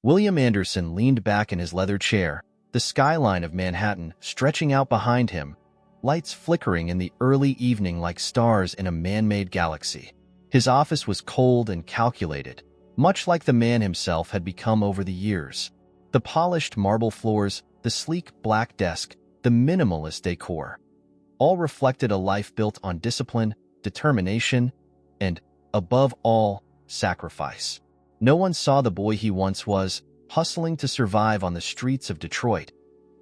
William Anderson leaned back in his leather chair, the skyline of Manhattan stretching out behind him, lights flickering in the early evening like stars in a man-made galaxy. His office was cold and calculated, much like the man himself had become over the years. The polished marble floors, the sleek black desk, the minimalist decor, all reflected a life built on discipline, determination, and, above all, sacrifice. No one saw the boy he once was, hustling to survive on the streets of Detroit,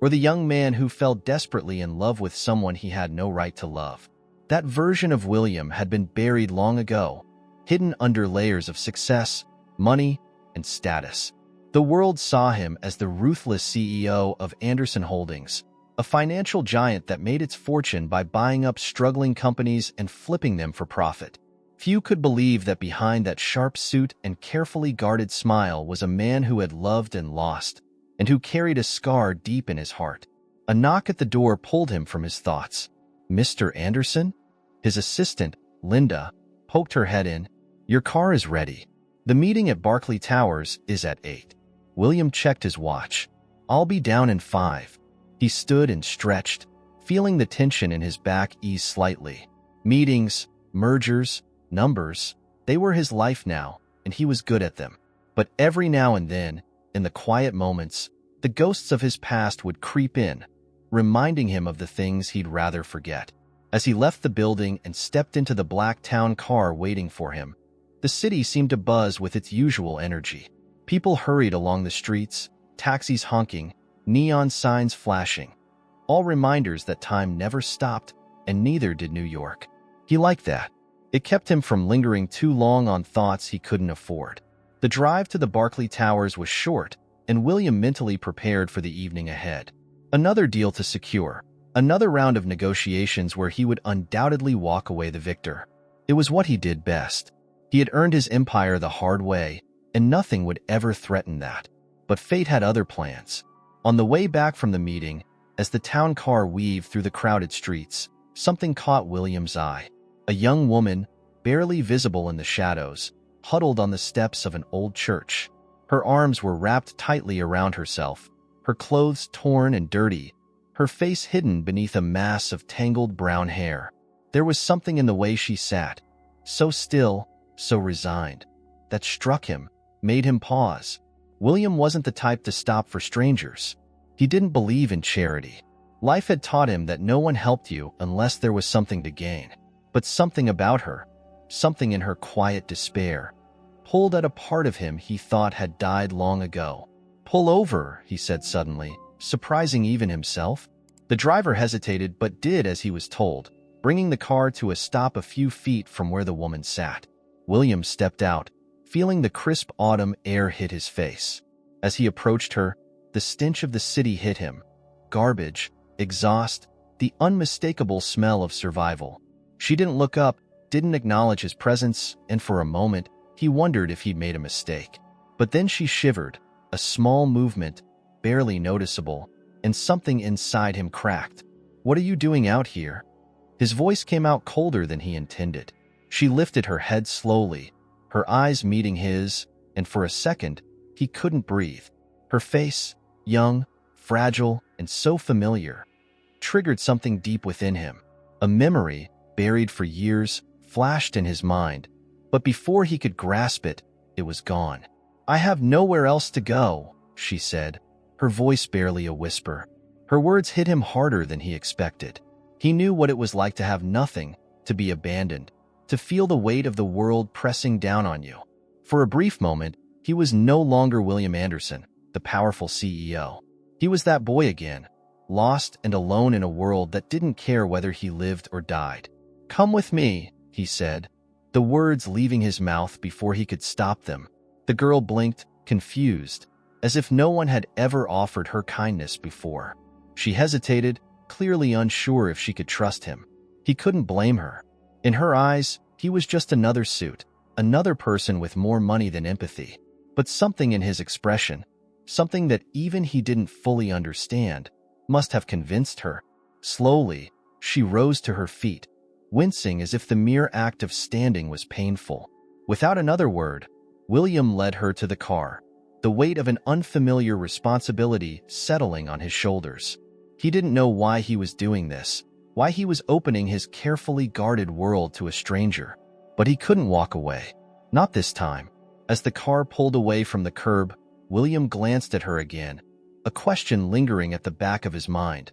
or the young man who fell desperately in love with someone he had no right to love. That version of William had been buried long ago, hidden under layers of success, money, and status. The world saw him as the ruthless CEO of Anderson Holdings, a financial giant that made its fortune by buying up struggling companies and flipping them for profit. Few could believe that behind that sharp suit and carefully guarded smile was a man who had loved and lost, and who carried a scar deep in his heart. A knock at the door pulled him from his thoughts. "Mr. Anderson?" His assistant, Linda, poked her head in. "Your car is ready. The meeting at Barclay Towers is at 8. William checked his watch. "I'll be down in 5. He stood and stretched, feeling the tension in his back ease slightly. Meetings, mergers, numbers, they were his life now, and he was good at them. But every now and then, in the quiet moments, the ghosts of his past would creep in, reminding him of the things he'd rather forget. As he left the building and stepped into the black town car waiting for him, the city seemed to buzz with its usual energy. People hurried along the streets, taxis honking, neon signs flashing, all reminders that time never stopped, and neither did New York. He liked that. It kept him from lingering too long on thoughts he couldn't afford. The drive to the Barclay Towers was short, and William mentally prepared for the evening ahead. Another deal to secure, another round of negotiations where he would undoubtedly walk away the victor. It was what he did best. He had earned his empire the hard way, and nothing would ever threaten that. But fate had other plans. On the way back from the meeting, as the town car weaved through the crowded streets, something caught William's eye. A young woman, barely visible in the shadows, huddled on the steps of an old church. Her arms were wrapped tightly around herself, her clothes torn and dirty, her face hidden beneath a mass of tangled brown hair. There was something in the way she sat, so still, so resigned, that struck him, made him pause. William wasn't the type to stop for strangers. He didn't believe in charity. Life had taught him that no one helped you unless there was something to gain. But something about her, something in her quiet despair, pulled at a part of him he thought had died long ago. "Pull over," he said suddenly, surprising even himself. The driver hesitated but did as he was told, bringing the car to a stop a few feet from where the woman sat. William stepped out, feeling the crisp autumn air hit his face. As he approached her, the stench of the city hit him. Garbage, exhaust, the unmistakable smell of survival. She didn't look up, didn't acknowledge his presence, and for a moment, he wondered if he'd made a mistake. But then she shivered, a small movement, barely noticeable, and something inside him cracked. "What are you doing out here?" His voice came out colder than he intended. She lifted her head slowly, her eyes meeting his, and for a second, he couldn't breathe. Her face, young, fragile, and so familiar, triggered something deep within him. A memory, buried for years, flashed in his mind, but before he could grasp it, it was gone. "I have nowhere else to go," she said, her voice barely a whisper. Her words hit him harder than he expected. He knew what it was like to have nothing, to be abandoned, to feel the weight of the world pressing down on you. For a brief moment, he was no longer William Anderson, the powerful CEO. He was that boy again, lost and alone in a world that didn't care whether he lived or died. "Come with me," he said, the words leaving his mouth before he could stop them. The girl blinked, confused, as if no one had ever offered her kindness before. She hesitated, clearly unsure if she could trust him. He couldn't blame her. In her eyes, he was just another suit, another person with more money than empathy. But something in his expression, something that even he didn't fully understand, must have convinced her. Slowly, she rose to her feet, wincing as if the mere act of standing was painful. Without another word, William led her to the car. the weight of an unfamiliar responsibility settling on his shoulders. He didn't know why he was doing this, why he was opening his carefully guarded world to a stranger. But he couldn't walk away. Not this time. As the car pulled away from the curb, William glanced at her again, a question lingering at the back of his mind.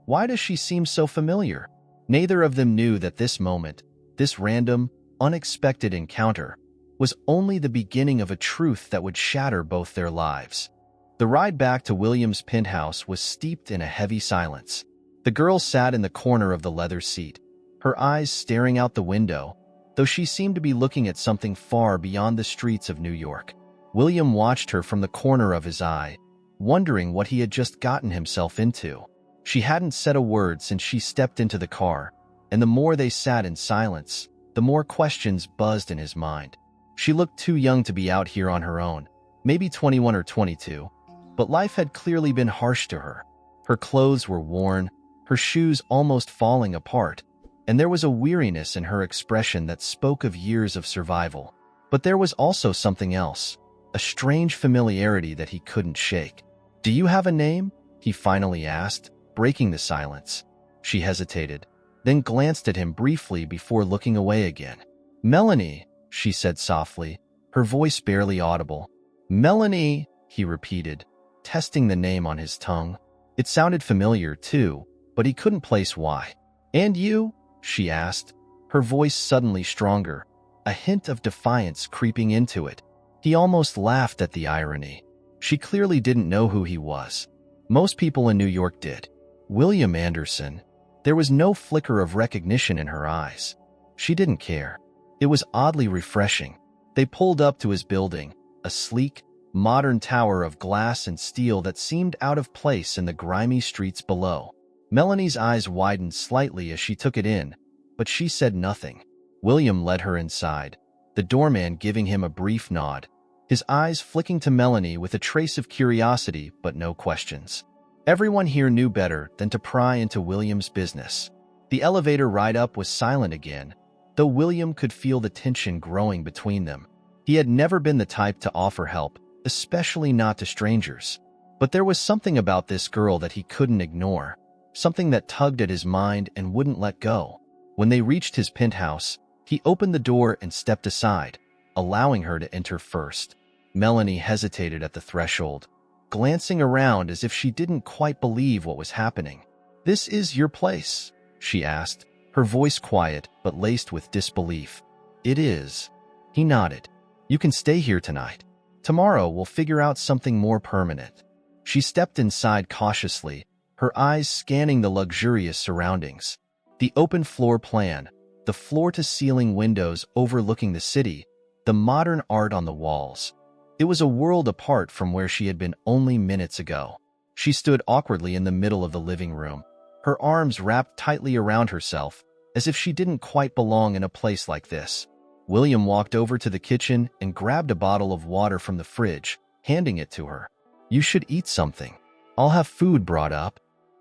Why does she seem so familiar? Neither of them knew that this moment, this random, unexpected encounter, was only the beginning of a truth that would shatter both their lives. The ride back to William's penthouse was steeped in a heavy silence. The girl sat in the corner of the leather seat, her eyes staring out the window, though she seemed to be looking at something far beyond the streets of New York. William watched her from the corner of his eye, wondering what he had just gotten himself into. She hadn't said a word since she stepped into the car, and the more they sat in silence, the more questions buzzed in his mind. She looked too young to be out here on her own, maybe 21 or 22, but life had clearly been harsh to her. Her clothes were worn, her shoes almost falling apart, and there was a weariness in her expression that spoke of years of survival. But there was also something else, a strange familiarity that he couldn't shake. "Do you have a name?" he finally asked, breaking the silence. She hesitated, then glanced at him briefly before looking away again. "Melanie," she said softly, her voice barely audible. "Melanie," he repeated, testing the name on his tongue. It sounded familiar, too, but he couldn't place why. "And you?" she asked, her voice suddenly stronger, a hint of defiance creeping into it. He almost laughed at the irony. She clearly didn't know who he was. Most people in New York did. William Anderson. There was no flicker of recognition in her eyes. She didn't care. It was oddly refreshing. They pulled up to his building, a sleek, modern tower of glass and steel that seemed out of place in the grimy streets below. Melanie's eyes widened slightly as she took it in, but she said nothing. William led her inside, the doorman giving him a brief nod, his eyes flicking to Melanie with a trace of curiosity but no questions. Everyone here knew better than to pry into William's business. The elevator ride up was silent again, though William could feel the tension growing between them. He had never been the type to offer help, especially not to strangers. But there was something about this girl that he couldn't ignore, something that tugged at his mind and wouldn't let go. When they reached his penthouse, he opened the door and stepped aside, allowing her to enter first. Melanie hesitated at the threshold, glancing around as if she didn't quite believe what was happening. "This is your place?" she asked, her voice quiet but laced with disbelief. "It is." He nodded. "You can stay here tonight. Tomorrow we'll figure out something more permanent." She stepped inside cautiously, her eyes scanning the luxurious surroundings. The open floor plan, the floor-to-ceiling windows overlooking the city, the modern art on the walls. It was a world apart from where she had been only minutes ago. She stood awkwardly in the middle of the living room, her arms wrapped tightly around herself, as if she didn't quite belong in a place like this. William walked over to the kitchen and grabbed a bottle of water from the fridge, handing it to her. "You should eat something. I'll have food brought up."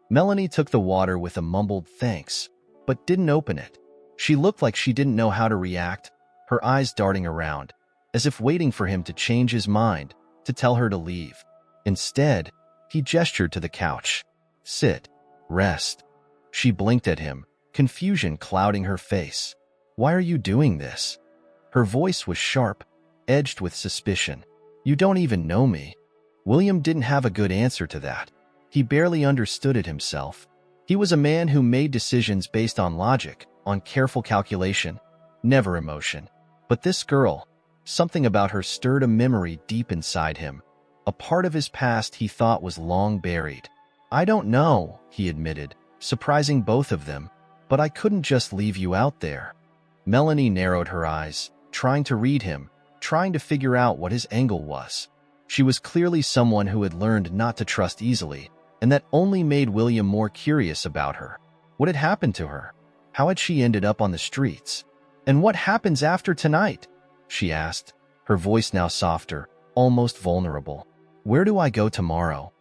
Melanie took the water with a mumbled thanks, but didn't open it. She looked like she didn't know how to react, her eyes darting around, as if waiting for him to change his mind, to tell her to leave. Instead, he gestured to the couch. "Sit. Rest." She blinked at him, confusion clouding her face. "Why are you doing this?" Her voice was sharp, edged with suspicion. "You don't even know me." William didn't have a good answer to that. He barely understood it himself. He was a man who made decisions based on logic, on careful calculation, never emotion. But this girl, something about her stirred a memory deep inside him, a part of his past he thought was long buried. "I don't know," he admitted, surprising both of them, "but I couldn't just leave you out there." Melanie narrowed her eyes, trying to read him, trying to figure out what his angle was. She was clearly someone who had learned not to trust easily, and that only made William more curious about her. What had happened to her? How had she ended up on the streets? "And what happens after tonight?" she asked, her voice now softer, almost vulnerable. "Where do I go tomorrow?"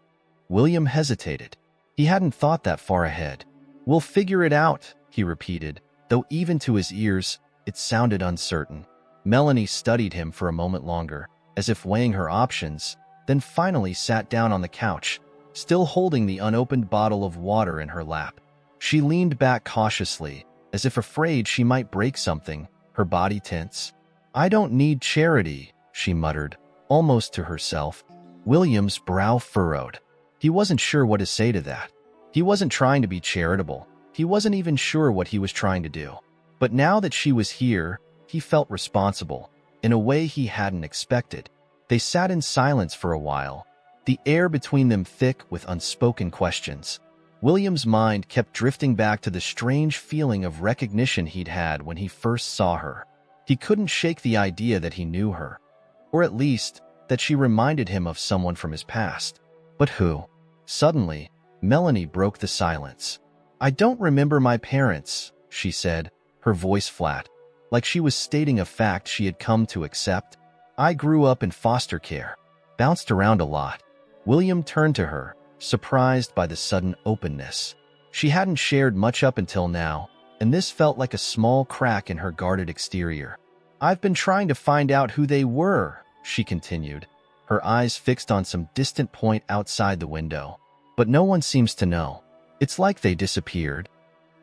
William hesitated. He hadn't thought that far ahead. "We'll figure it out," he repeated, though even to his ears, it sounded uncertain. Melanie studied him for a moment longer, as if weighing her options, then finally sat down on the couch, still holding the unopened bottle of water in her lap. She leaned back cautiously, as if afraid she might break something, her body tense. "I don't need charity," she muttered, almost to herself. William's brow furrowed. He wasn't sure what to say to that. He wasn't trying to be charitable. He wasn't even sure what he was trying to do. But now that she was here, he felt responsible, in a way he hadn't expected. They sat in silence for a while, the air between them thick with unspoken questions. William's mind kept drifting back to the strange feeling of recognition he'd had when he first saw her. He couldn't shake the idea that he knew her, or at least that she reminded him of someone from his past. But who? Suddenly, Melanie broke the silence. "I don't remember my parents," she said, her voice flat, like she was stating a fact she had come to accept. "I grew up in foster care. Bounced around a lot." William turned to her, surprised by the sudden openness. She hadn't shared much up until now, and this felt like a small crack in her guarded exterior. "I've been trying to find out who they were," she continued, her eyes fixed on some distant point outside the window. "But no one seems to know. It's like they disappeared."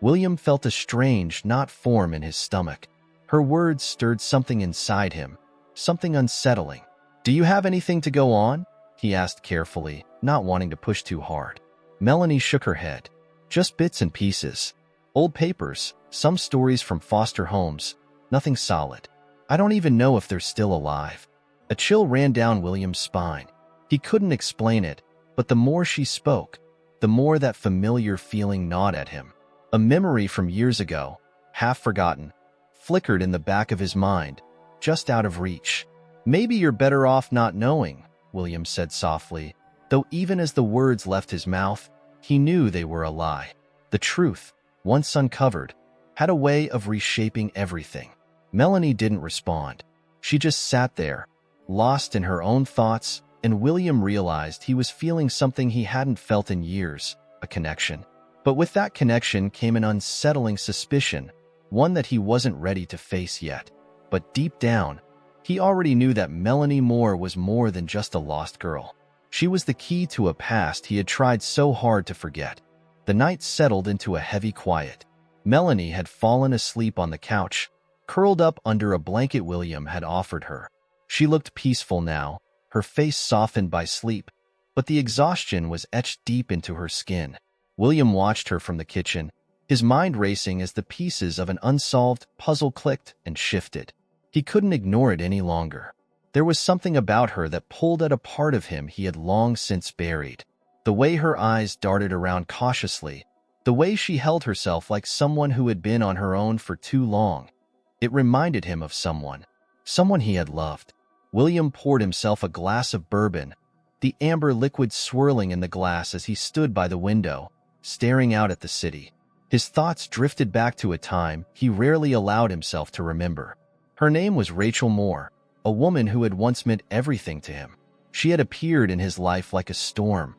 William felt a strange knot form in his stomach. Her words stirred something inside him, something unsettling. "Do you have anything to go on?" he asked carefully, not wanting to push too hard. Melanie shook her head. "Just bits and pieces. Old papers, some stories from foster homes, nothing solid. I don't even know if they're still alive." A chill ran down William's spine. He couldn't explain it, but the more she spoke, the more that familiar feeling gnawed at him. A memory from years ago, half forgotten, flickered in the back of his mind, just out of reach. "Maybe you're better off not knowing," William said softly, though even as the words left his mouth, he knew they were a lie. The truth, once uncovered, had a way of reshaping everything. Melanie didn't respond. She just sat there, lost in her own thoughts, and William realized he was feeling something he hadn't felt in years, a connection. But with that connection came an unsettling suspicion, one that he wasn't ready to face yet. But deep down, he already knew that Melanie Moore was more than just a lost girl. She was the key to a past he had tried so hard to forget. The night settled into a heavy quiet. Melanie had fallen asleep on the couch, curled up under a blanket William had offered her. She looked peaceful now, her face softened by sleep, but the exhaustion was etched deep into her skin. William watched her from the kitchen, his mind racing as the pieces of an unsolved puzzle clicked and shifted. He couldn't ignore it any longer. There was something about her that pulled at a part of him he had long since buried. The way her eyes darted around cautiously, the way she held herself like someone who had been on her own for too long. It reminded him of someone he had loved. William poured himself a glass of bourbon, the amber liquid swirling in the glass as he stood by the window, staring out at the city. His thoughts drifted back to a time he rarely allowed himself to remember. Her name was Rachel Moore, a woman who had once meant everything to him. She had appeared in his life like a storm,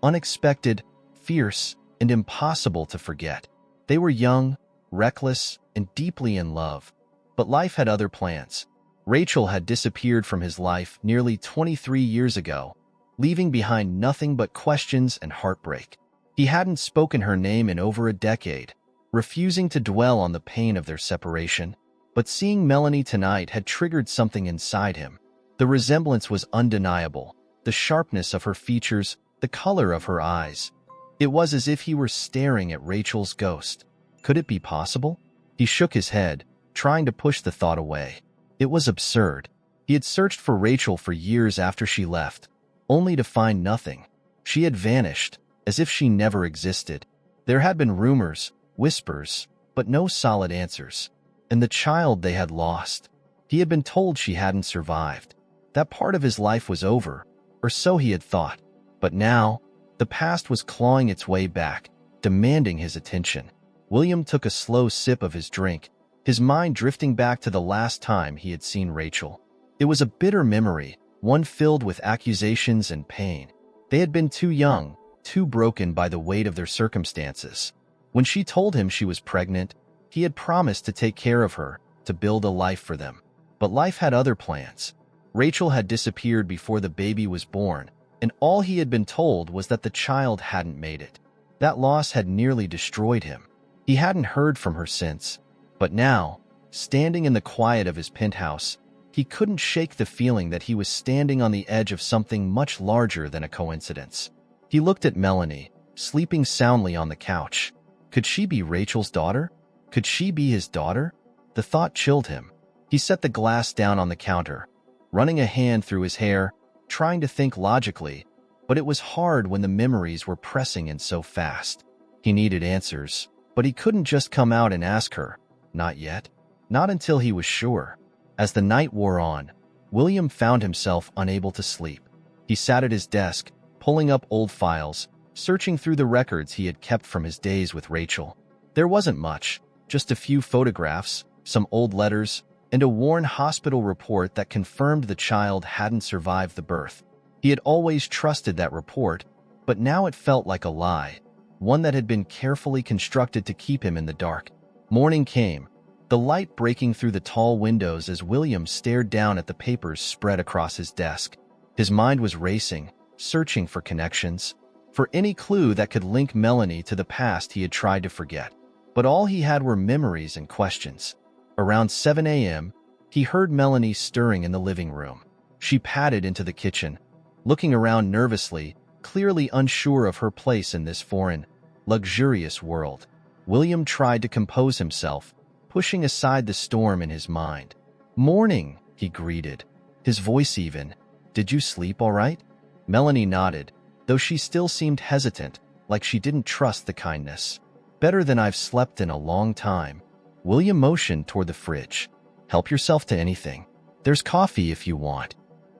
unexpected, fierce, and impossible to forget. They were young, reckless, and deeply in love. But life had other plans. Rachel had disappeared from his life nearly 23 years ago, leaving behind nothing but questions and heartbreak. He hadn't spoken her name in over a decade, refusing to dwell on the pain of their separation. But seeing Melanie tonight had triggered something inside him. The resemblance was undeniable, the sharpness of her features, the color of her eyes. It was as if he were staring at Rachel's ghost. Could it be possible? He shook his head, trying to push the thought away. It was absurd. He had searched for Rachel for years after she left, only to find nothing. She had vanished, as if she never existed. There had been rumors, whispers, but no solid answers. And the child they had lost. He had been told she hadn't survived. That part of his life was over, or so he had thought. But now, the past was clawing its way back, demanding his attention. William took a slow sip of his drink, his mind drifting back to the last time he had seen Rachel. It was a bitter memory, one filled with accusations and pain. They had been too young, too broken by the weight of their circumstances. When she told him she was pregnant, he had promised to take care of her, to build a life for them. But life had other plans. Rachel had disappeared before the baby was born, and all he had been told was that the child hadn't made it. That loss had nearly destroyed him. He hadn't heard from her since, but now, standing in the quiet of his penthouse, he couldn't shake the feeling that he was standing on the edge of something much larger than a coincidence. He looked at Melanie, sleeping soundly on the couch. Could she be Rachel's daughter? Could she be his daughter? The thought chilled him. He set the glass down on the counter, running a hand through his hair, trying to think logically, but it was hard when the memories were pressing in so fast. He needed answers, but he couldn't just come out and ask her. Not yet. Not until he was sure. As the night wore on, William found himself unable to sleep. He sat at his desk, pulling up old files, searching through the records he had kept from his days with Rachel. There wasn't much, just a few photographs, some old letters, and a worn hospital report that confirmed the child hadn't survived the birth. He had always trusted that report, but now it felt like a lie, one that had been carefully constructed to keep him in the dark. Morning came, the light breaking through the tall windows as William stared down at the papers spread across his desk. His mind was racing, searching for connections, for any clue that could link Melanie to the past he had tried to forget. But all he had were memories and questions. Around 7 a.m., he heard Melanie stirring in the living room. She padded into the kitchen, looking around nervously, clearly unsure of her place in this foreign, luxurious world. William tried to compose himself, pushing aside the storm in his mind. "Morning," he greeted, his voice even. "Did you sleep all right?" Melanie nodded, though she still seemed hesitant, like she didn't trust the kindness. "Better than I've slept in a long time." William motioned toward the fridge. "Help yourself to anything. There's coffee if you want."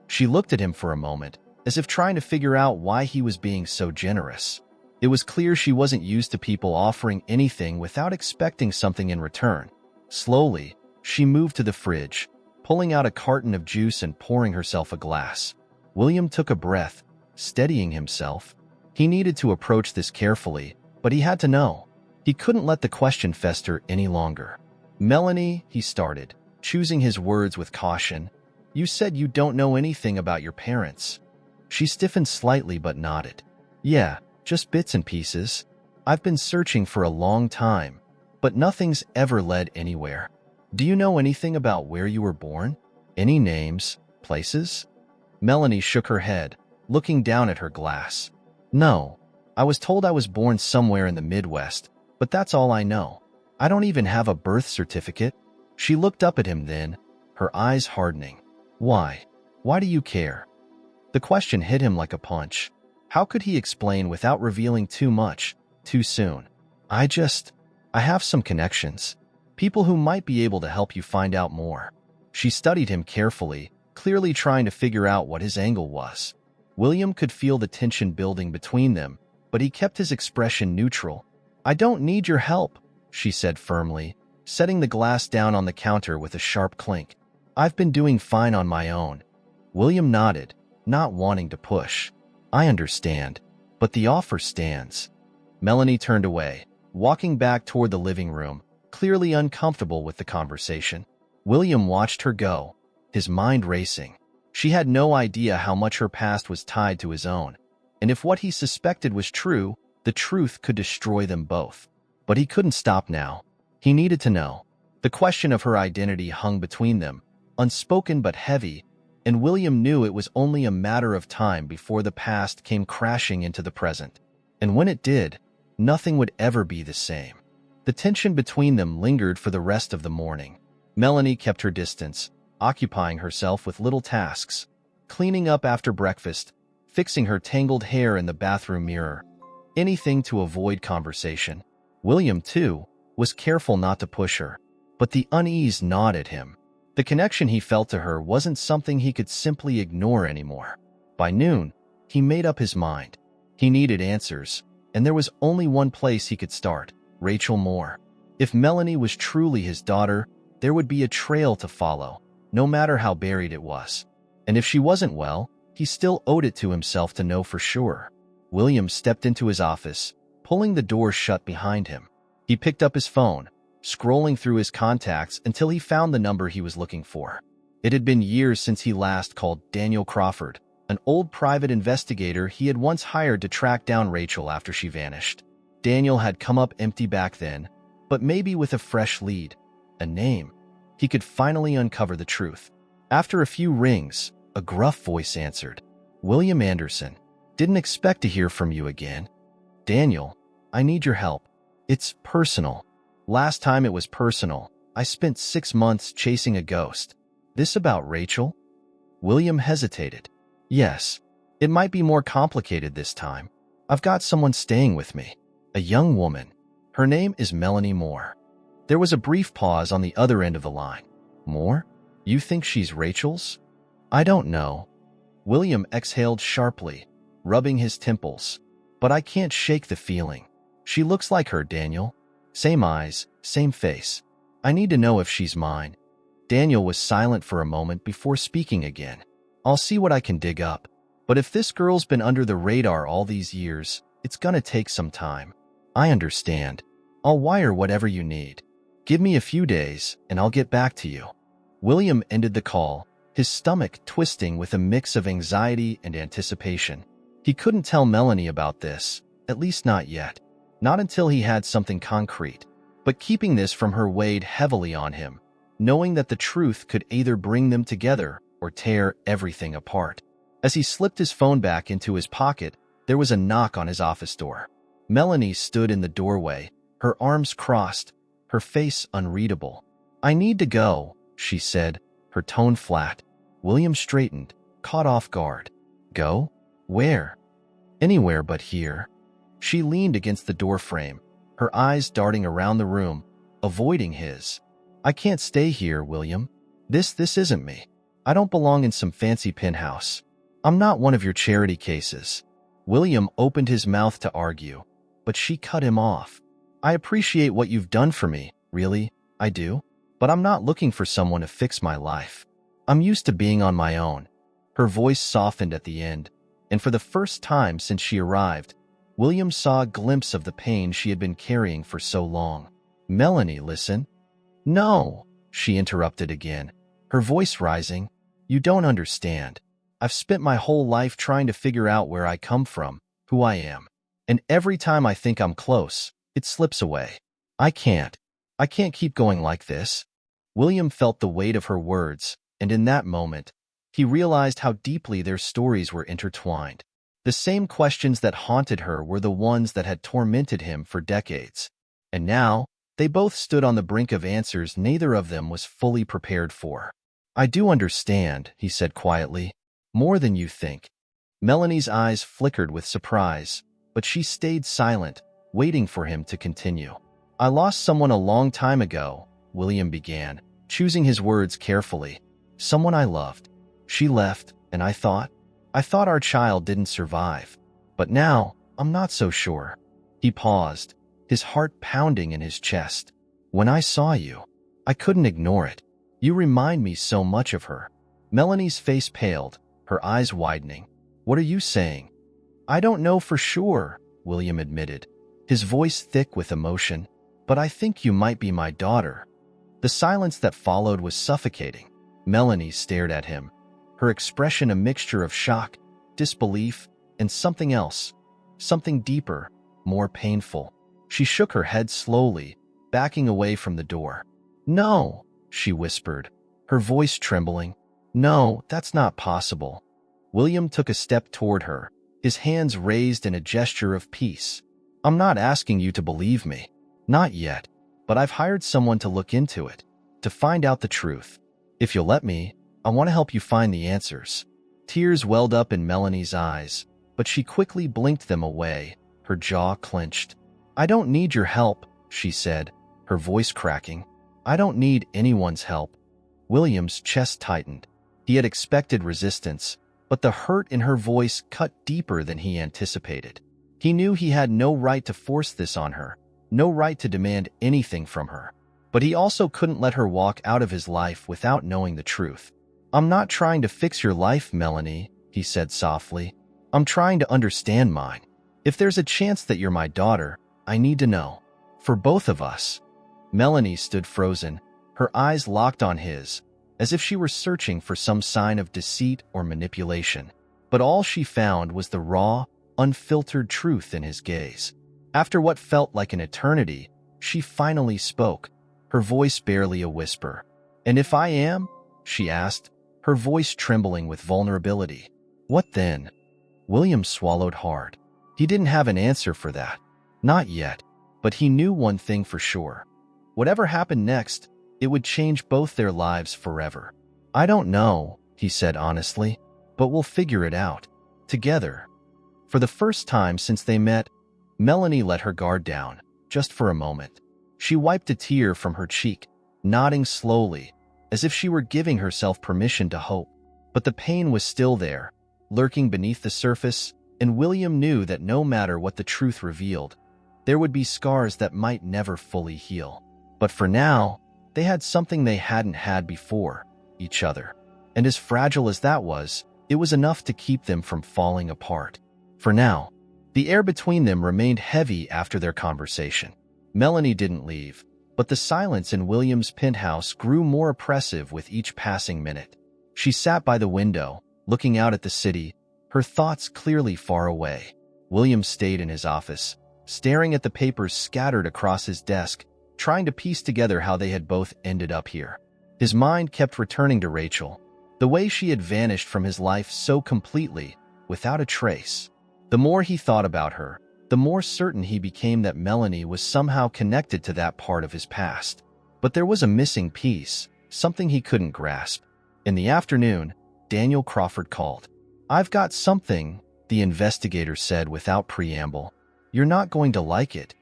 She looked at him for a moment, as if trying to figure out why he was being so generous. It was clear she wasn't used to people offering anything without expecting something in return. Slowly, she moved to the fridge, pulling out a carton of juice and pouring herself a glass. William took a breath, steadying himself. He needed to approach this carefully, but he had to know. He couldn't let the question fester any longer. "Melanie," he started, choosing his words with caution, "you said you don't know anything about your parents." She stiffened slightly but nodded. "Yeah, just bits and pieces. I've been searching for a long time, but nothing's ever led anywhere. Do you know anything about where you were born? Any names, places?" Melanie shook her head, looking down at her glass. "No, I was told I was born somewhere in the Midwest, but that's all I know. I don't even have a birth certificate." She looked up at him then, her eyes hardening. "Why? Why do you care?" The question hit him like a punch. How could he explain without revealing too much, too soon? I have some connections. People who might be able to help you find out more." She studied him carefully, clearly trying to figure out what his angle was. William could feel the tension building between them, but he kept his expression neutral. "I don't need your help," she said firmly, setting the glass down on the counter with a sharp clink. "I've been doing fine on my own." William nodded, not wanting to push. "I understand, but the offer stands." Melanie turned away, walking back toward the living room, clearly uncomfortable with the conversation. William watched her go, his mind racing. She had no idea how much her past was tied to his own, and if what he suspected was true, the truth could destroy them both. But he couldn't stop now. He needed to know. The question of her identity hung between them, unspoken but heavy, and William knew it was only a matter of time before the past came crashing into the present. And when it did, nothing would ever be the same. The tension between them lingered for the rest of the morning. Melanie kept her distance, occupying herself with little tasks, cleaning up after breakfast, fixing her tangled hair in the bathroom mirror, anything to avoid conversation. William, too, was careful not to push her, but the unease gnawed at him. The connection he felt to her wasn't something he could simply ignore anymore. By noon, he made up his mind. He needed answers, and there was only one place he could start: Rachel Moore. If Melanie was truly his daughter, there would be a trail to follow, no matter how buried it was. And if she wasn't, well, he still owed it to himself to know for sure. William stepped into his office, pulling the door shut behind him. He picked up his phone, scrolling through his contacts until he found the number he was looking for. It had been years since he last called Daniel Crawford, an old private investigator he had once hired to track down Rachel after she vanished. Daniel had come up empty back then, but maybe with a fresh lead, a name. He could finally uncover the truth. After a few rings, a gruff voice answered. "William Anderson. Didn't expect to hear from you again." "Daniel, I need your help. It's personal." "Last time it was personal. I spent 6 months chasing a ghost." "This about Rachel?" William hesitated. "Yes. It might be more complicated this time. I've got someone staying with me. A young woman. Her name is Melanie Moore." There was a brief pause on the other end of the line. "Moore? You think she's Rachel's?" "I don't know." William exhaled sharply, rubbing his temples. "But I can't shake the feeling. She looks like her, Daniel. Same eyes, same face. I need to know if she's mine." Daniel was silent for a moment before speaking again. "I'll see what I can dig up. But if this girl's been under the radar all these years, it's gonna take some time." "I understand. I'll wire whatever you need. Give me a few days, and I'll get back to you." William ended the call, his stomach twisting with a mix of anxiety and anticipation. He couldn't tell Melanie about this, at least not yet. Not until he had something concrete. But keeping this from her weighed heavily on him, knowing that the truth could either bring them together or tear everything apart. As he slipped his phone back into his pocket, there was a knock on his office door. Melanie stood in the doorway, her arms crossed, her face unreadable. "I need to go," she said, her tone flat. William straightened, caught off guard. "Go? Where?" "Anywhere but here." She leaned against the doorframe, her eyes darting around the room, avoiding his. "I can't stay here, William. This isn't me. I don't belong in some fancy penthouse. I'm not one of your charity cases." William opened his mouth to argue, but she cut him off. "I appreciate what you've done for me, really, I do. But I'm not looking for someone to fix my life. I'm used to being on my own." Her voice softened at the end, and for the first time since she arrived, William saw a glimpse of the pain she had been carrying for so long. "Melanie, listen." "No," she interrupted again, her voice rising. "You don't understand. I've spent my whole life trying to figure out where I come from, who I am. And every time I think I'm close, it slips away. I can't keep going like this." William felt the weight of her words, and in that moment, he realized how deeply their stories were intertwined. The same questions that haunted her were the ones that had tormented him for decades. And now, they both stood on the brink of answers neither of them was fully prepared for. "I do understand," he said quietly. "More than you think." Melanie's eyes flickered with surprise, but she stayed silent, waiting for him to continue. "I lost someone a long time ago," William began, choosing his words carefully. "Someone I loved. She left, and I thought our child didn't survive. But now, I'm not so sure." He paused, his heart pounding in his chest. "When I saw you, I couldn't ignore it. You remind me so much of her." Melanie's face paled, her eyes widening. "What are you saying?" "I don't know for sure," William admitted, his voice thick with emotion. "But I think you might be my daughter." The silence that followed was suffocating. Melanie stared at him, her expression a mixture of shock, disbelief, and something else, something deeper, more painful. She shook her head slowly, backing away from the door. "No," she whispered, her voice trembling. "No, that's not possible." William took a step toward her, his hands raised in a gesture of peace. "I'm not asking you to believe me. Not yet. But I've hired someone to look into it, to find out the truth. If you'll let me, I want to help you find the answers." Tears welled up in Melanie's eyes, but she quickly blinked them away, her jaw clenched. "I don't need your help," she said, her voice cracking. "I don't need anyone's help." William's chest tightened. He had expected resistance, but the hurt in her voice cut deeper than he anticipated. He knew he had no right to force this on her, no right to demand anything from her. But he also couldn't let her walk out of his life without knowing the truth. "I'm not trying to fix your life, Melanie," he said softly. "I'm trying to understand mine. If there's a chance that you're my daughter, I need to know. For both of us." Melanie stood frozen, her eyes locked on his, as if she were searching for some sign of deceit or manipulation. But all she found was the raw, unfiltered truth in his gaze. After what felt like an eternity, she finally spoke, her voice barely a whisper. "And if I am?" she asked, her voice trembling with vulnerability. "What then?" William swallowed hard. He didn't have an answer for that. Not yet. But he knew one thing for sure. Whatever happened next, it would change both their lives forever. "I don't know," he said honestly, "but we'll figure it out. Together." For the first time since they met, Melanie let her guard down, just for a moment. She wiped a tear from her cheek, nodding slowly, as if she were giving herself permission to hope. But the pain was still there, lurking beneath the surface, and William knew that no matter what the truth revealed, there would be scars that might never fully heal. But for now, they had something they hadn't had before, each other. And as fragile as that was, it was enough to keep them from falling apart. For now, the air between them remained heavy after their conversation. Melanie didn't leave, but the silence in William's penthouse grew more oppressive with each passing minute. She sat by the window, looking out at the city, her thoughts clearly far away. William stayed in his office, staring at the papers scattered across his desk, trying to piece together how they had both ended up here. His mind kept returning to Rachel, the way she had vanished from his life so completely, without a trace. The more he thought about her, the more certain he became that Melanie was somehow connected to that part of his past. But there was a missing piece, something he couldn't grasp. In the afternoon, Daniel Crawford called. "I've got something," the investigator said without preamble. "You're not going to like it."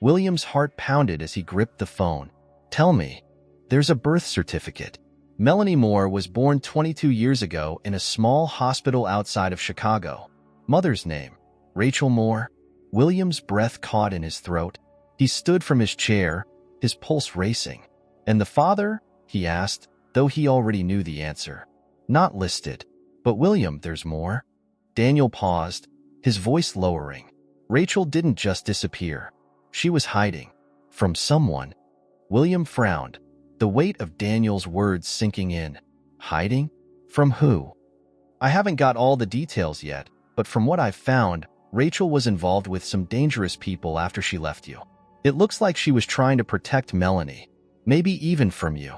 William's heart pounded as he gripped the phone. "Tell me." "There's a birth certificate." Melanie Moore was born 22 years ago in a small hospital outside of Chicago. Mother's name, Rachel Moore. William's breath caught in his throat. He stood from his chair, his pulse racing. "And the father?" he asked, though he already knew the answer. "Not listed." "But William, there's more." Daniel paused, his voice lowering. Rachel didn't just disappear. She was hiding. From someone. William frowned, the weight of Daniel's words sinking in. Hiding? From who? "I haven't got all the details yet, but from what I've found, Rachel was involved with some dangerous people after she left you. It looks like she was trying to protect Melanie, maybe even from you."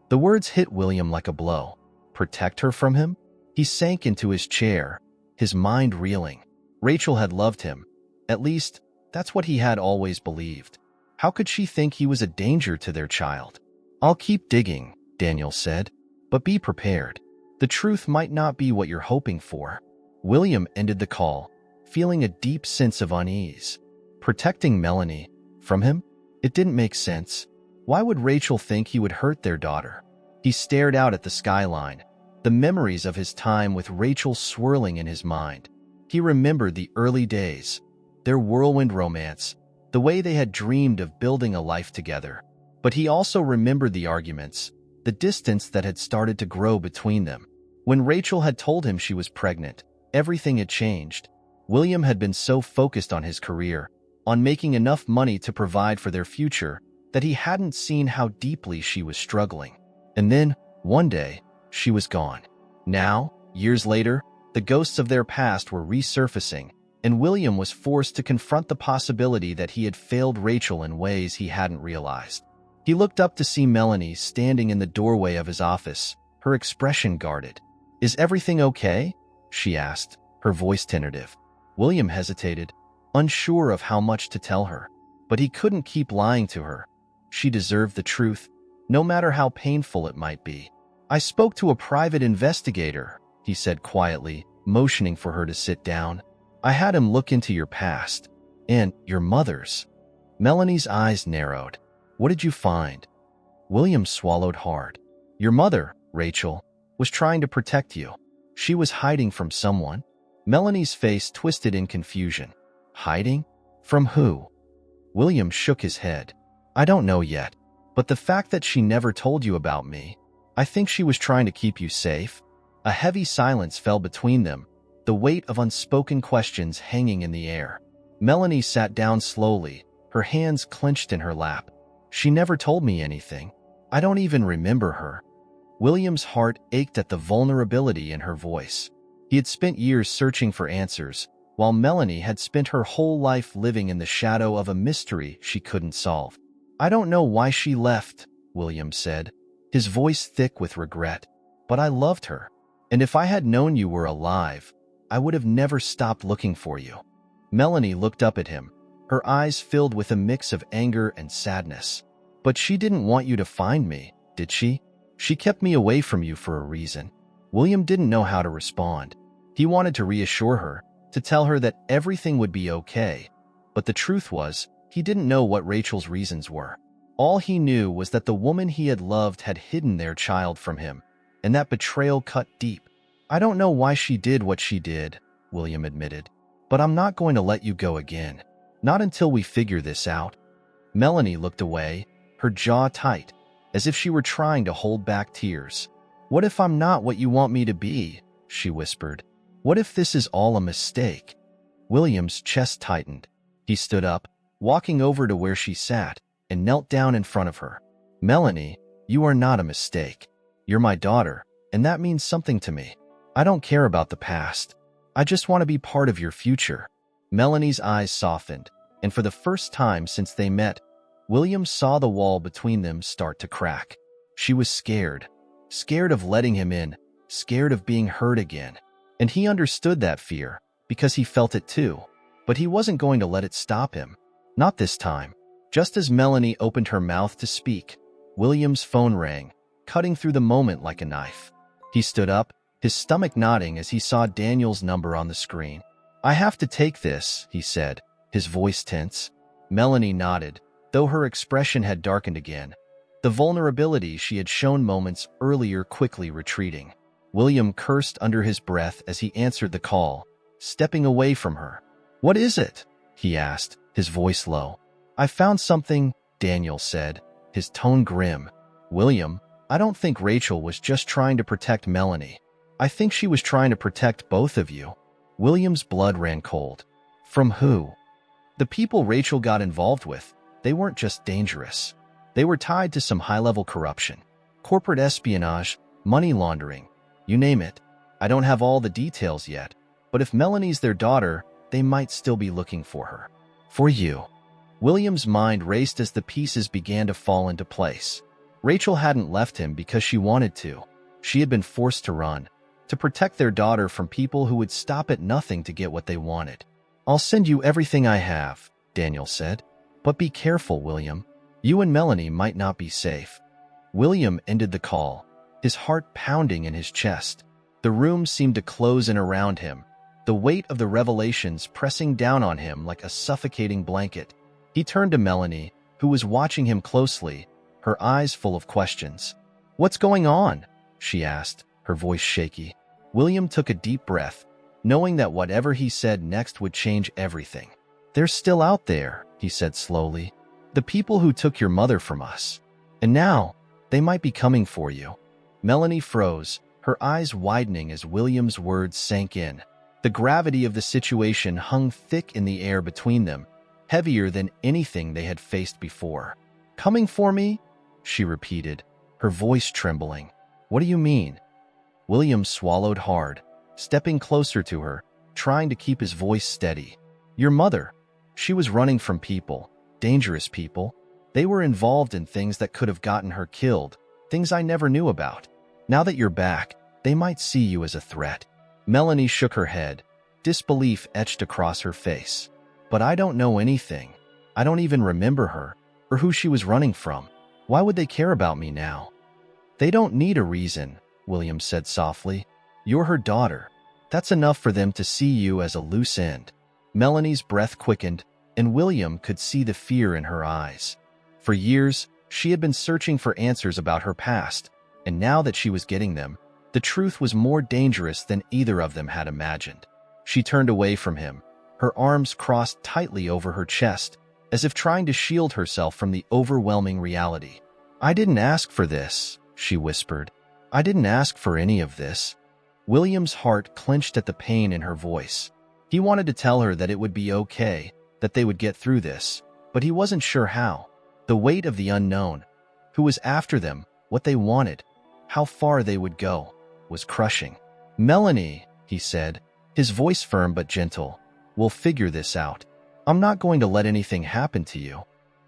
The words hit William like a blow. Protect her from him? He sank into his chair, his mind reeling. Rachel had loved him. At least, that's what he had always believed. How could she think he was a danger to their child? "I'll keep digging," Daniel said, "but be prepared. The truth might not be what you're hoping for." William ended the call, feeling a deep sense of unease. Protecting Melanie from him? It didn't make sense. Why would Rachel think he would hurt their daughter? He stared out at the skyline, the memories of his time with Rachel swirling in his mind. He remembered the early days, their whirlwind romance, the way they had dreamed of building a life together. But he also remembered the arguments, the distance that had started to grow between them. When Rachel had told him she was pregnant, everything had changed. William had been so focused on his career, on making enough money to provide for their future, that he hadn't seen how deeply she was struggling. And then, one day, she was gone. Now, years later, the ghosts of their past were resurfacing, and William was forced to confront the possibility that he had failed Rachel in ways he hadn't realized. He looked up to see Melanie standing in the doorway of his office, her expression guarded. "Is everything okay?" she asked, her voice tentative. William hesitated, unsure of how much to tell her. But he couldn't keep lying to her. She deserved the truth, no matter how painful it might be. "I spoke to a private investigator," he said quietly, motioning for her to sit down. "I had him look into your past. And your mother's." Melanie's eyes narrowed. "What did you find?" William swallowed hard. "Your mother, Rachel, was trying to protect you. She was hiding from someone." Melanie's face twisted in confusion. "Hiding? From who?" William shook his head. "I don't know yet, but the fact that she never told you about me, I think she was trying to keep you safe." A heavy silence fell between them, the weight of unspoken questions hanging in the air. Melanie sat down slowly, her hands clenched in her lap. "She never told me anything. I don't even remember her." William's heart ached at the vulnerability in her voice. He had spent years searching for answers, while Melanie had spent her whole life living in the shadow of a mystery she couldn't solve. "I don't know why she left," William said, his voice thick with regret, "but I loved her. And if I had known you were alive, I would have never stopped looking for you." Melanie looked up at him, her eyes filled with a mix of anger and sadness. "But she didn't want you to find me, did she? She kept me away from you for a reason." William didn't know how to respond. He wanted to reassure her, to tell her that everything would be okay. But the truth was, he didn't know what Rachel's reasons were. All he knew was that the woman he had loved had hidden their child from him, and that betrayal cut deep. "I don't know why she did what she did," William admitted, "but I'm not going to let you go again. Not until we figure this out." Melanie looked away, her jaw tight, as if she were trying to hold back tears. "What if I'm not what you want me to be?" she whispered. "What if this is all a mistake?" William's chest tightened. He stood up, walking over to where she sat, and knelt down in front of her. "Melanie, you are not a mistake. You're my daughter, and that means something to me. I don't care about the past. I just want to be part of your future." Melanie's eyes softened, and for the first time since they met, William saw the wall between them start to crack. She was scared. Scared of letting him in, scared of being hurt again. And he understood that fear, because he felt it too. But he wasn't going to let it stop him. Not this time. Just as Melanie opened her mouth to speak, William's phone rang, cutting through the moment like a knife. He stood up, his stomach knotting as he saw Daniel's number on the screen. "I have to take this," he said, his voice tense. Melanie nodded, though her expression had darkened again, the vulnerability she had shown moments earlier quickly retreating. William cursed under his breath as he answered the call, stepping away from her. "What is it?" he asked, his voice low. "I found something," Daniel said, his tone grim. "William, I don't think Rachel was just trying to protect Melanie. I think she was trying to protect both of you." William's blood ran cold. From who? The people Rachel got involved with, they weren't just dangerous. They were tied to some high-level corruption, corporate espionage, money laundering, you name it. I don't have all the details yet, but if Melanie's their daughter, they might still be looking for her. For you. William's mind raced as the pieces began to fall into place. Rachel hadn't left him because she wanted to. She had been forced to run, to protect their daughter from people who would stop at nothing to get what they wanted. "I'll send you everything I have," Daniel said. "But be careful, William. You and Melanie might not be safe." William ended the call, his heart pounding in his chest. The room seemed to close in around him, the weight of the revelations pressing down on him like a suffocating blanket. He turned to Melanie, who was watching him closely, her eyes full of questions. "What's going on?" she asked, her voice shaky. William took a deep breath, knowing that whatever he said next would change everything. "They're still out there," he said slowly. "The people who took your mother from us. And now, they might be coming for you." Melanie froze, her eyes widening as William's words sank in. The gravity of the situation hung thick in the air between them, heavier than anything they had faced before. "Coming for me?" she repeated, her voice trembling. "What do you mean?" William swallowed hard, stepping closer to her, trying to keep his voice steady. "Your mother. She was running from people, dangerous people. They were involved in things that could have gotten her killed, things I never knew about. Now that you're back, they might see you as a threat." Melanie shook her head, disbelief etched across her face. "But I don't know anything. I don't even remember her, or who she was running from. Why would they care about me now?" "They don't need a reason," William said softly. "You're her daughter. That's enough for them to see you as a loose end." Melanie's breath quickened, and William could see the fear in her eyes. For years, she had been searching for answers about her past, and now that she was getting them, the truth was more dangerous than either of them had imagined. She turned away from him, her arms crossed tightly over her chest, as if trying to shield herself from the overwhelming reality. "I didn't ask for this," she whispered. "I didn't ask for any of this." William's heart clenched at the pain in her voice. He wanted to tell her that it would be okay, that they would get through this, but he wasn't sure how. The weight of the unknown, who was after them, what they wanted. how far they would go, was crushing. "Melanie," he said, his voice firm but gentle, "we'll figure this out. I'm not going to let anything happen to you."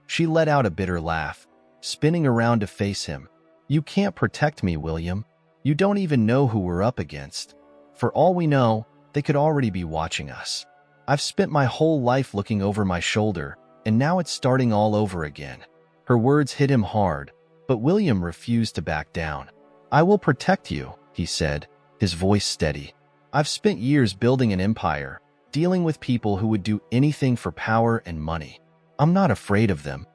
She let out a bitter laugh, spinning around to face him. "You can't protect me, William. You don't even know who we're up against. For all we know, they could already be watching us. I've spent my whole life looking over my shoulder, and now it's starting all over again." Her words hit him hard, but William refused to back down. "I will protect you," he said, his voice steady. "I've spent years building an empire, dealing with people who would do anything for power and money. I'm not afraid of them."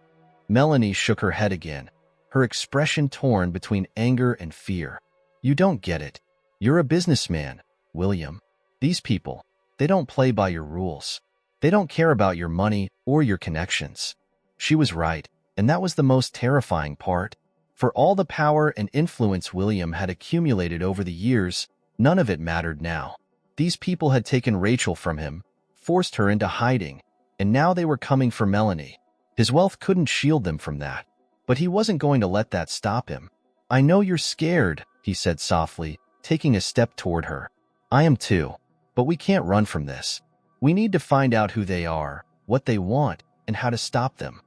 Melanie shook her head again, her expression torn between anger and fear. "You don't get it. You're a businessman, William. These people, they don't play by your rules. They don't care about your money or your connections." She was right, and that was the most terrifying part. For all the power and influence William had accumulated over the years, none of it mattered now. These people had taken Rachel from him, forced her into hiding, and now they were coming for Melanie. His wealth couldn't shield them from that, but he wasn't going to let that stop him. "I know you're scared," he said softly, taking a step toward her. "I am too, but we can't run from this. We need to find out who they are, what they want, and how to stop them."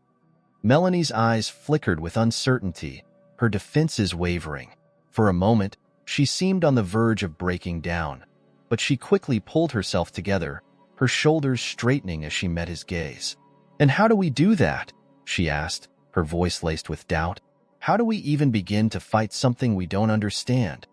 Melanie's eyes flickered with uncertainty, her defenses wavering. For a moment, she seemed on the verge of breaking down, but she quickly pulled herself together, her shoulders straightening as she met his gaze. "And how do we do that?" she asked, her voice laced with doubt. "How do we even begin to fight something we don't understand?"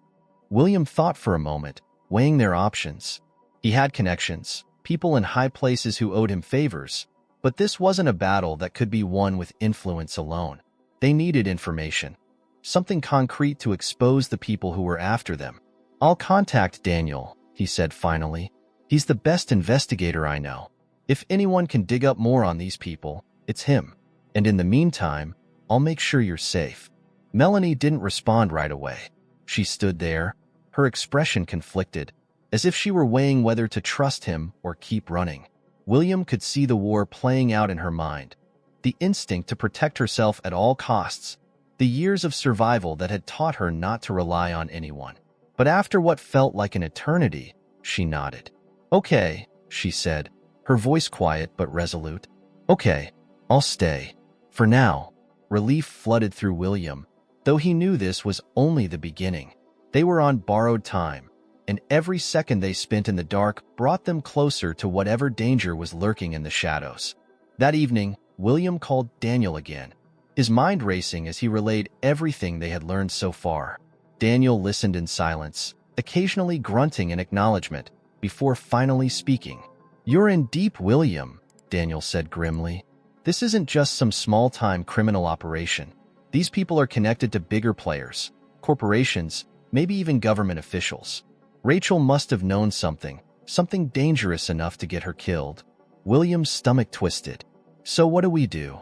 William thought for a moment, weighing their options. He had connections, people in high places who owed him favors, but this wasn't a battle that could be won with influence alone. They needed information, something concrete to expose the people who were after them. "I'll contact Daniel," he said finally. "He's the best investigator I know. If anyone can dig up more on these people, it's him. And in the meantime, I'll make sure you're safe." Melanie didn't respond right away. She stood there, her expression conflicted, as if she were weighing whether to trust him or keep running. William could see the war playing out in her mind, the instinct to protect herself at all costs, the years of survival that had taught her not to rely on anyone. But after what felt like an eternity, she nodded. "Okay," she said, her voice quiet but resolute. "Okay, I'll stay. For now." Relief flooded through William, though he knew this was only the beginning. They were on borrowed time, and every second they spent in the dark brought them closer to whatever danger was lurking in the shadows. That evening, William called Daniel again, his mind racing as he relayed everything they had learned so far. Daniel listened in silence, occasionally grunting in acknowledgement, before finally speaking. "You're in deep, William," Daniel said grimly. "This isn't just some small-time criminal operation. These people are connected to bigger players, corporations, maybe even government officials. Rachel must have known something dangerous enough to get her killed." William's stomach twisted. "So what do we do?"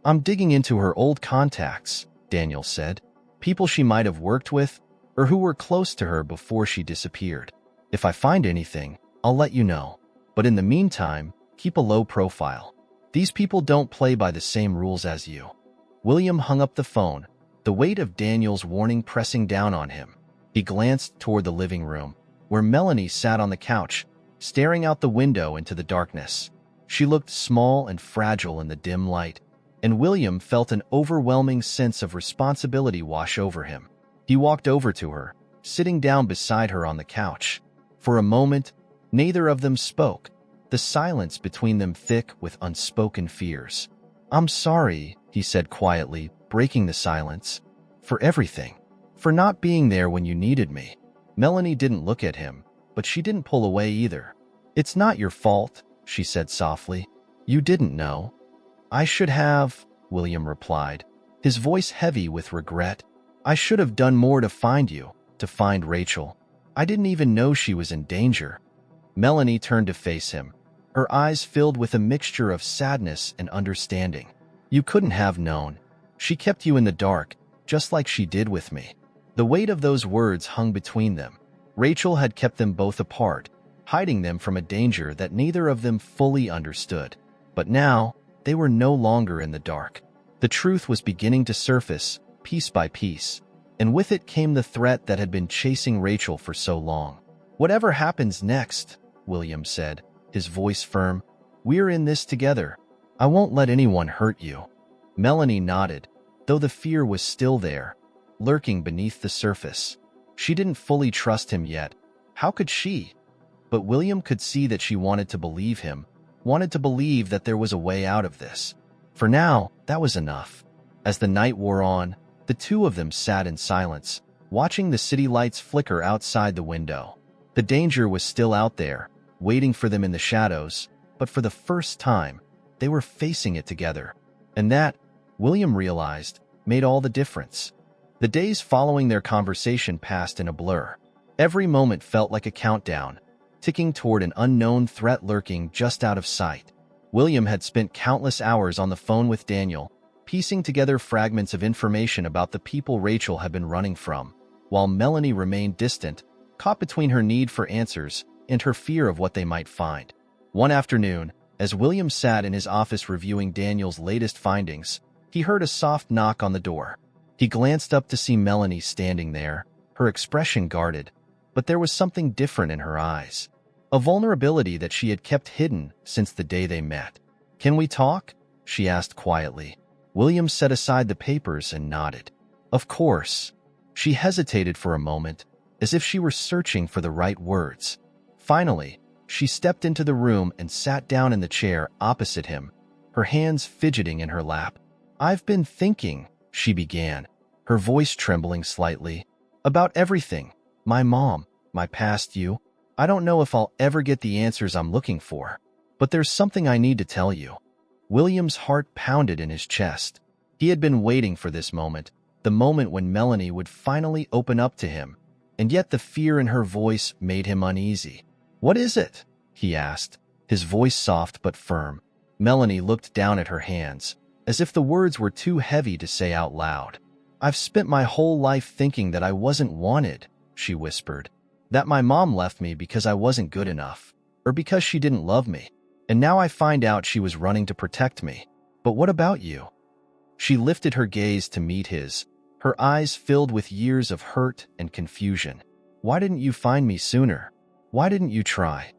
"I'm digging into her old contacts," Daniel said. "People she might have worked with, or who were close to her before she disappeared. If I find anything, I'll let you know. But in the meantime, keep a low profile. These people don't play by the same rules as you." William hung up the phone, the weight of Daniel's warning pressing down on him. He glanced toward the living room, where Melanie sat on the couch, staring out the window into the darkness. She looked small and fragile in the dim light, and William felt an overwhelming sense of responsibility wash over him. He walked over to her, sitting down beside her on the couch. For a moment, neither of them spoke, the silence between them thick with unspoken fears. "I'm sorry," he said quietly, breaking the silence. "For everything. For not being there when you needed me." Melanie didn't look at him, but she didn't pull away either. "It's not your fault," she said softly. "You didn't know." "I should have," William replied, his voice heavy with regret. "I should have done more to find you, to find Rachel. I didn't even know she was in danger." Melanie turned to face him, her eyes filled with a mixture of sadness and understanding. "You couldn't have known. She kept you in the dark, just like she did with me." The weight of those words hung between them. Rachel had kept them both apart, hiding them from a danger that neither of them fully understood. But now, they were no longer in the dark. The truth was beginning to surface, piece by piece. and with it came the threat that had been chasing Rachel for so long. "Whatever happens next," William said, his voice firm, "we're in this together. I won't let anyone hurt you." Melanie nodded, though the fear was still there, lurking beneath the surface. She didn't fully trust him yet. How could she? But William could see that she wanted to believe him, wanted to believe that there was a way out of this. For now, that was enough. As the night wore on, the two of them sat in silence, watching the city lights flicker outside the window. The danger was still out there, waiting for them in the shadows, but for the first time, they were facing it together. And that, William realized, made all the difference. The days following their conversation passed in a blur. Every moment felt like a countdown, ticking toward an unknown threat lurking just out of sight. William had spent countless hours on the phone with Daniel, piecing together fragments of information about the people Rachel had been running from, while Melanie remained distant, caught between her need for answers and her fear of what they might find. One afternoon, as William sat in his office reviewing Daniel's latest findings, he heard a soft knock on the door. He glanced up to see Melanie standing there, her expression guarded, but there was something different in her eyes. A vulnerability that she had kept hidden since the day they met. "Can we talk?" she asked quietly. William set aside the papers and nodded. "Of course." She hesitated for a moment, as if she were searching for the right words. Finally, she stepped into the room and sat down in the chair opposite him, her hands fidgeting in her lap. "I've been thinking," she began, her voice trembling slightly, "about everything. My mom, my past, you. I don't know if I'll ever get the answers I'm looking for, but there's something I need to tell you." William's heart pounded in his chest. He had been waiting for this moment, the moment when Melanie would finally open up to him, and yet the fear in her voice made him uneasy. "What is it?" he asked, his voice soft but firm. Melanie looked down at her hands, as if the words were too heavy to say out loud. "I've spent my whole life thinking that I wasn't wanted," she whispered. "That my mom left me because I wasn't good enough, or because she didn't love me. And now I find out she was running to protect me. But what about you?" She lifted her gaze to meet his, her eyes filled with years of hurt and confusion. "Why didn't you find me sooner? Why didn't you try?"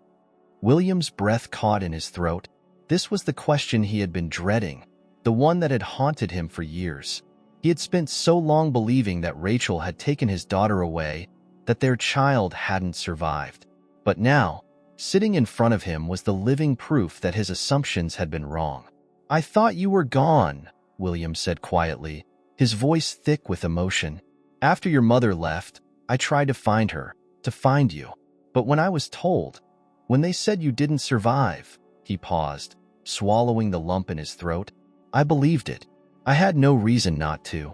William's breath caught in his throat. This was the question he had been dreading, the one that had haunted him for years. He had spent so long believing that Rachel had taken his daughter away, that their child hadn't survived. But now, sitting in front of him was the living proof that his assumptions had been wrong. "I thought you were gone," William said quietly, his voice thick with emotion. "After your mother left, I tried to find her, to find you. But when I was told, when they said you didn't survive," he paused, swallowing the lump in his throat, "I believed it. I had no reason not to."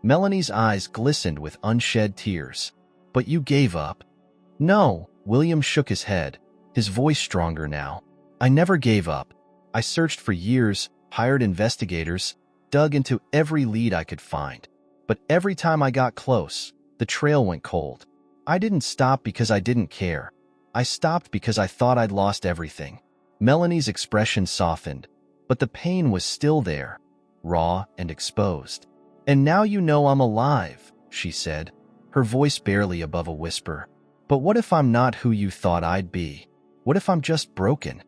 Melanie's eyes glistened with unshed tears. "But you gave up." "No," William shook his head, his voice stronger now. "I never gave up. I searched for years, hired investigators, dug into every lead I could find. But every time I got close, the trail went cold. I didn't stop because I didn't care. I stopped because I thought I'd lost everything." Melanie's expression softened, but the pain was still there, raw and exposed. "And now you know I'm alive," she said, her voice barely above a whisper. "But what if I'm not who you thought I'd be? What if I'm just broken?"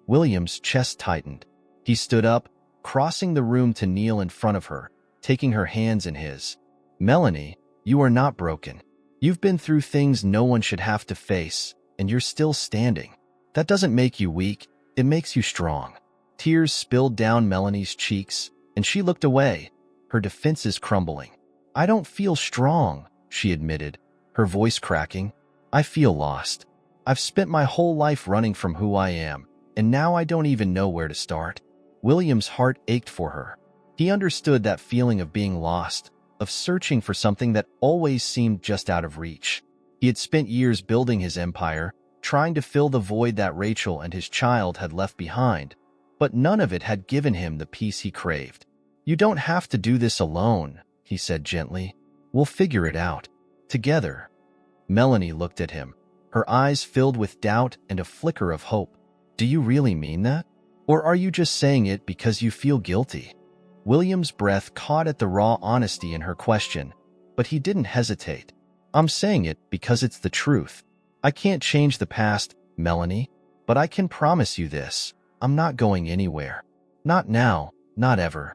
William's chest tightened. He stood up, crossing the room to kneel in front of her, taking her hands in his. "Melanie, you are not broken. You've been through things no one should have to face, and you're still standing. That doesn't make you weak, it makes you strong." Tears spilled down Melanie's cheeks, and she looked away, her defenses crumbling. "I don't feel strong," she admitted, her voice cracking. "I feel lost. I've spent my whole life running from who I am, and now I don't even know where to start." William's heart ached for her. He understood that feeling of being lost, of searching for something that always seemed just out of reach. He had spent years building his empire, trying to fill the void that Rachel and his child had left behind, but none of it had given him the peace he craved. "You don't have to do this alone," he said gently. "We'll figure it out. Together." Melanie looked at him, her eyes filled with doubt and a flicker of hope. "Do you really mean that? Or are you just saying it because you feel guilty?" William's breath caught at the raw honesty in her question, but he didn't hesitate. I'm saying it because it's the truth. I can't change the past, Melanie, but I can promise you this. I'm not going anywhere. Not now, not ever.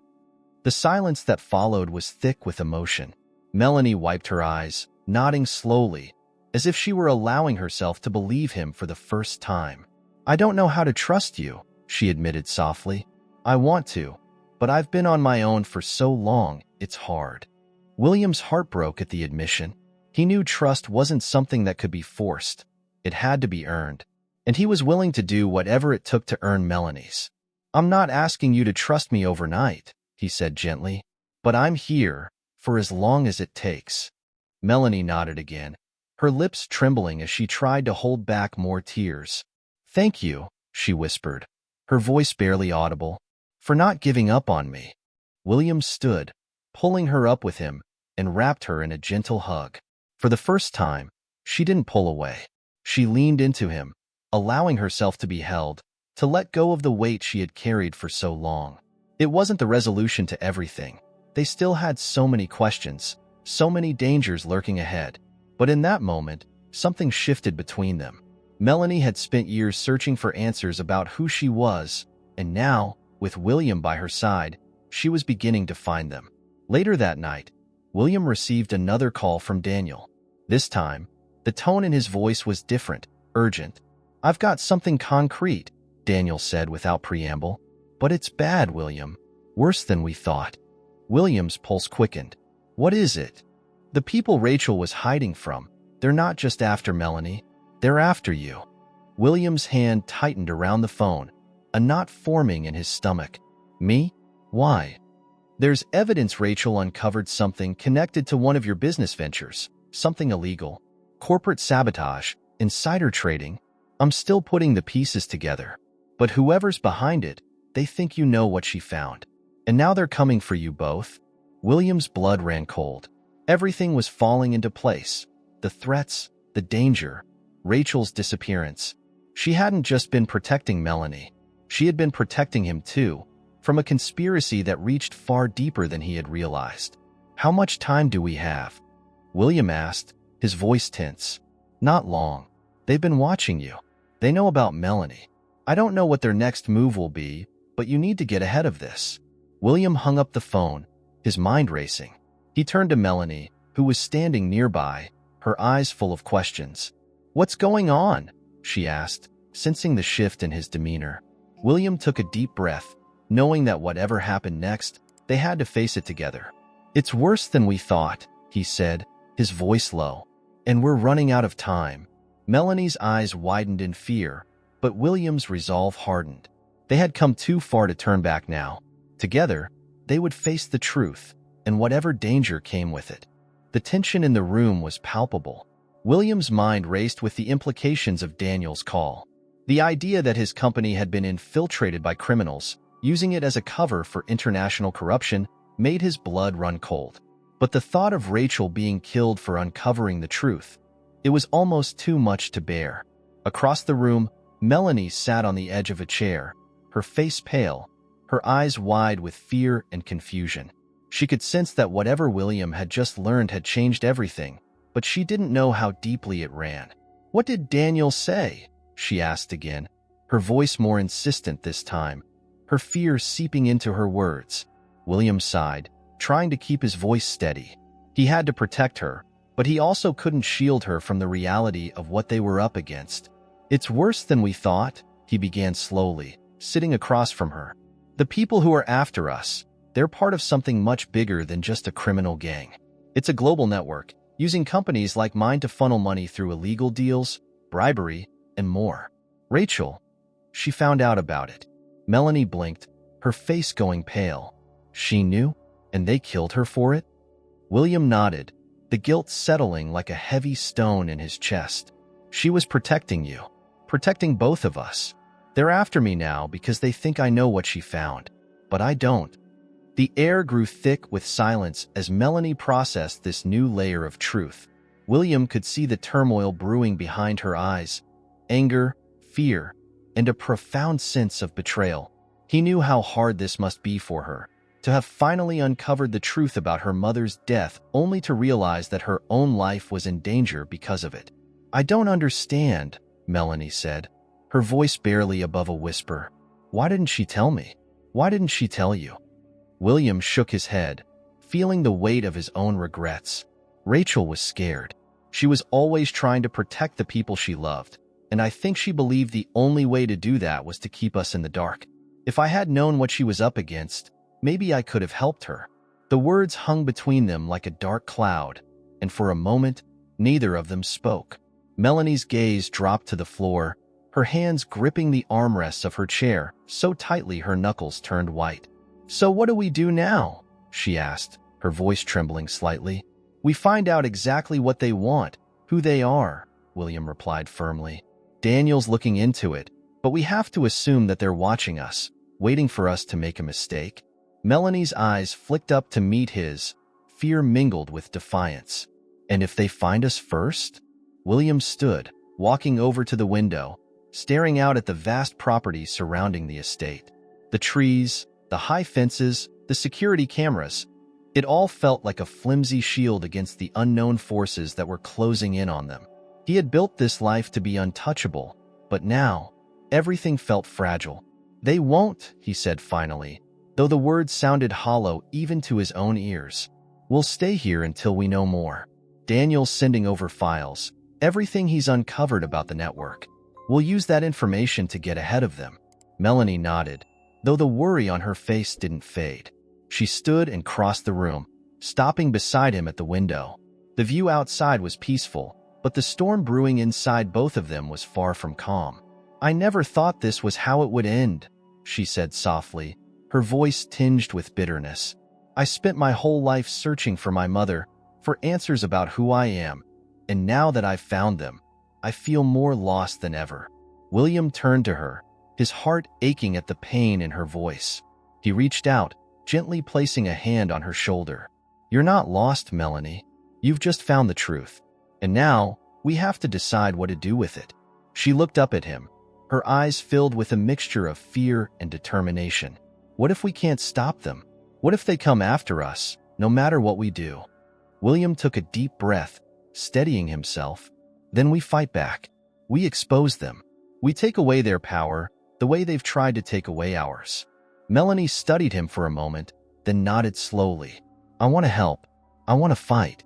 The silence that followed was thick with emotion. Melanie wiped her eyes, nodding slowly, as if she were allowing herself to believe him for the first time. I don't know how to trust you, she admitted softly. I want to, but I've been on my own for so long, it's hard. William's heart broke at the admission. He knew trust wasn't something that could be forced. It had to be earned, and he was willing to do whatever it took to earn Melanie's. I'm not asking you to trust me overnight, he said gently, but I'm here for as long as it takes. Melanie nodded again, her lips trembling as she tried to hold back more tears. Thank you, she whispered, her voice barely audible, for not giving up on me. William stood, pulling her up with him, and wrapped her in a gentle hug. For the first time, she didn't pull away. She leaned into him, allowing herself to be held, to let go of the weight she had carried for so long. It wasn't the resolution to everything. They still had so many questions, so many dangers lurking ahead. But in that moment, something shifted between them. Melanie had spent years searching for answers about who she was, and now, with William by her side, she was beginning to find them. Later that night, William received another call from Daniel. This time, the tone in his voice was different, urgent. I've got something concrete, Daniel said without preamble. But it's bad, William. Worse than we thought. William's pulse quickened. What is it? The people Rachel was hiding from. They're not just after Melanie. They're after you. William's hand tightened around the phone, a knot forming in his stomach. Me? Why? There's evidence Rachel uncovered something connected to one of your business ventures, something illegal. Corporate sabotage, insider trading. I'm still putting the pieces together. But whoever's behind it, they think you know what she found. And now they're coming for you both. William's blood ran cold. Everything was falling into place. The threats, the danger, Rachel's disappearance. She hadn't just been protecting Melanie. She had been protecting him too, from a conspiracy that reached far deeper than he had realized. How much time do we have? William asked, his voice tense. Not long. They've been watching you. They know about Melanie. I don't know what their next move will be, but you need to get ahead of this. William hung up the phone, his mind racing. He turned to Melanie, who was standing nearby, her eyes full of questions. What's going on? She asked, sensing the shift in his demeanor. William took a deep breath, knowing that whatever happened next, they had to face it together. It's worse than we thought, he said, his voice low. And we're running out of time. Melanie's eyes widened in fear, but William's resolve hardened. They had come too far to turn back now. Together, they would face the truth, and whatever danger came with it. The tension in the room was palpable. William's mind raced with the implications of Daniel's call. The idea that his company had been infiltrated by criminals, using it as a cover for international corruption, made his blood run cold. But the thought of Rachel being killed for uncovering the truth, it was almost too much to bear. Across the room, Melanie sat on the edge of a chair, her face pale, her eyes wide with fear and confusion. She could sense that whatever William had just learned had changed everything, but she didn't know how deeply it ran. What did Daniel say? She asked again, her voice more insistent this time, her fear seeping into her words. William sighed, trying to keep his voice steady. He had to protect her, but he also couldn't shield her from the reality of what they were up against. It's worse than we thought, he began slowly, sitting across from her. The people who are after us, they're part of something much bigger than just a criminal gang. It's a global network, using companies like mine to funnel money through illegal deals, bribery, and more. Rachel, she found out about it. Melanie blinked, her face going pale. She knew, and they killed her for it? William nodded, the guilt settling like a heavy stone in his chest. She was protecting you, protecting both of us. They're after me now because they think I know what she found, but I don't. The air grew thick with silence as Melanie processed this new layer of truth. William could see the turmoil brewing behind her eyes, anger, fear, and a profound sense of betrayal. He knew how hard this must be for her, to have finally uncovered the truth about her mother's death only to realize that her own life was in danger because of it. "I don't understand," Melanie said, her voice barely above a whisper. "Why didn't she tell me? Why didn't she tell you?" William shook his head, feeling the weight of his own regrets. Rachel was scared. She was always trying to protect the people she loved, and I think she believed the only way to do that was to keep us in the dark. If I had known what she was up against, maybe I could have helped her. The words hung between them like a dark cloud, and for a moment, neither of them spoke. Melanie's gaze dropped to the floor, her hands gripping the armrests of her chair so tightly her knuckles turned white. "So what do we do now?" she asked, her voice trembling slightly. "We find out exactly what they want, who they are," William replied firmly. "Daniel's looking into it, but we have to assume that they're watching us, waiting for us to make a mistake." Melanie's eyes flicked up to meet his, fear mingled with defiance. "And if they find us first?" William stood, walking over to the window, staring out at the vast property surrounding the estate. The trees, the high fences, the security cameras, it all felt like a flimsy shield against the unknown forces that were closing in on them. He had built this life to be untouchable, but now, everything felt fragile. "They won't," he said finally, though the words sounded hollow even to his own ears. "We'll stay here until we know more. Daniel's sending over files, everything he's uncovered about the network. We'll use that information to get ahead of them." Melanie nodded, though the worry on her face didn't fade. She stood and crossed the room, stopping beside him at the window. The view outside was peaceful, but the storm brewing inside both of them was far from calm. "I never thought this was how it would end," she said softly, her voice tinged with bitterness. "I spent my whole life searching for my mother, for answers about who I am, and now that I've found them, I feel more lost than ever." William turned to her, his heart aching at the pain in her voice. He reached out, gently placing a hand on her shoulder. "You're not lost, Melanie. You've just found the truth. And now, we have to decide what to do with it." She looked up at him, her eyes filled with a mixture of fear and determination. "What if we can't stop them? What if they come after us, no matter what we do?" William took a deep breath, steadying himself. "Then we fight back. We expose them. We take away their power, the way they've tried to take away ours." Melanie studied him for a moment, then nodded slowly. "I want to help. I want to fight."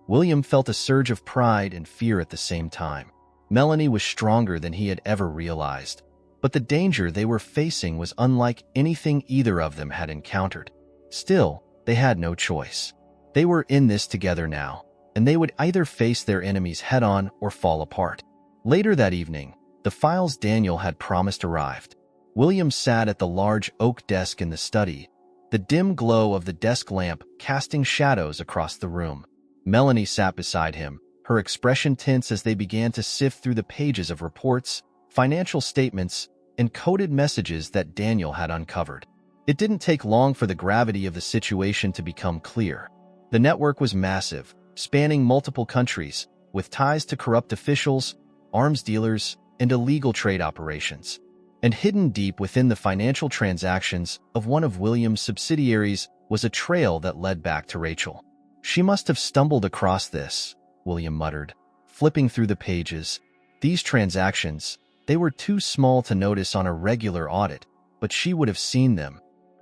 William felt a surge of pride and fear at the same time. Melanie was stronger than he had ever realized, but the danger they were facing was unlike anything either of them had encountered. Still, they had no choice. They were in this together now, and they would either face their enemies head-on or fall apart. Later that evening, the files Daniel had promised arrived. William sat at the large oak desk in the study, the dim glow of the desk lamp casting shadows across the room. Melanie sat beside him, her expression tense as they began to sift through the pages of reports, financial statements, and coded messages that Daniel had uncovered. It didn't take long for the gravity of the situation to become clear. The network was massive, spanning multiple countries, with ties to corrupt officials, arms dealers, and illegal trade operations. And hidden deep within the financial transactions of one of William's subsidiaries was a trail that led back to Rachel. "She must have stumbled across this," William muttered, flipping through the pages. These transactions, they were too small to notice on a regular audit, but she would have seen them.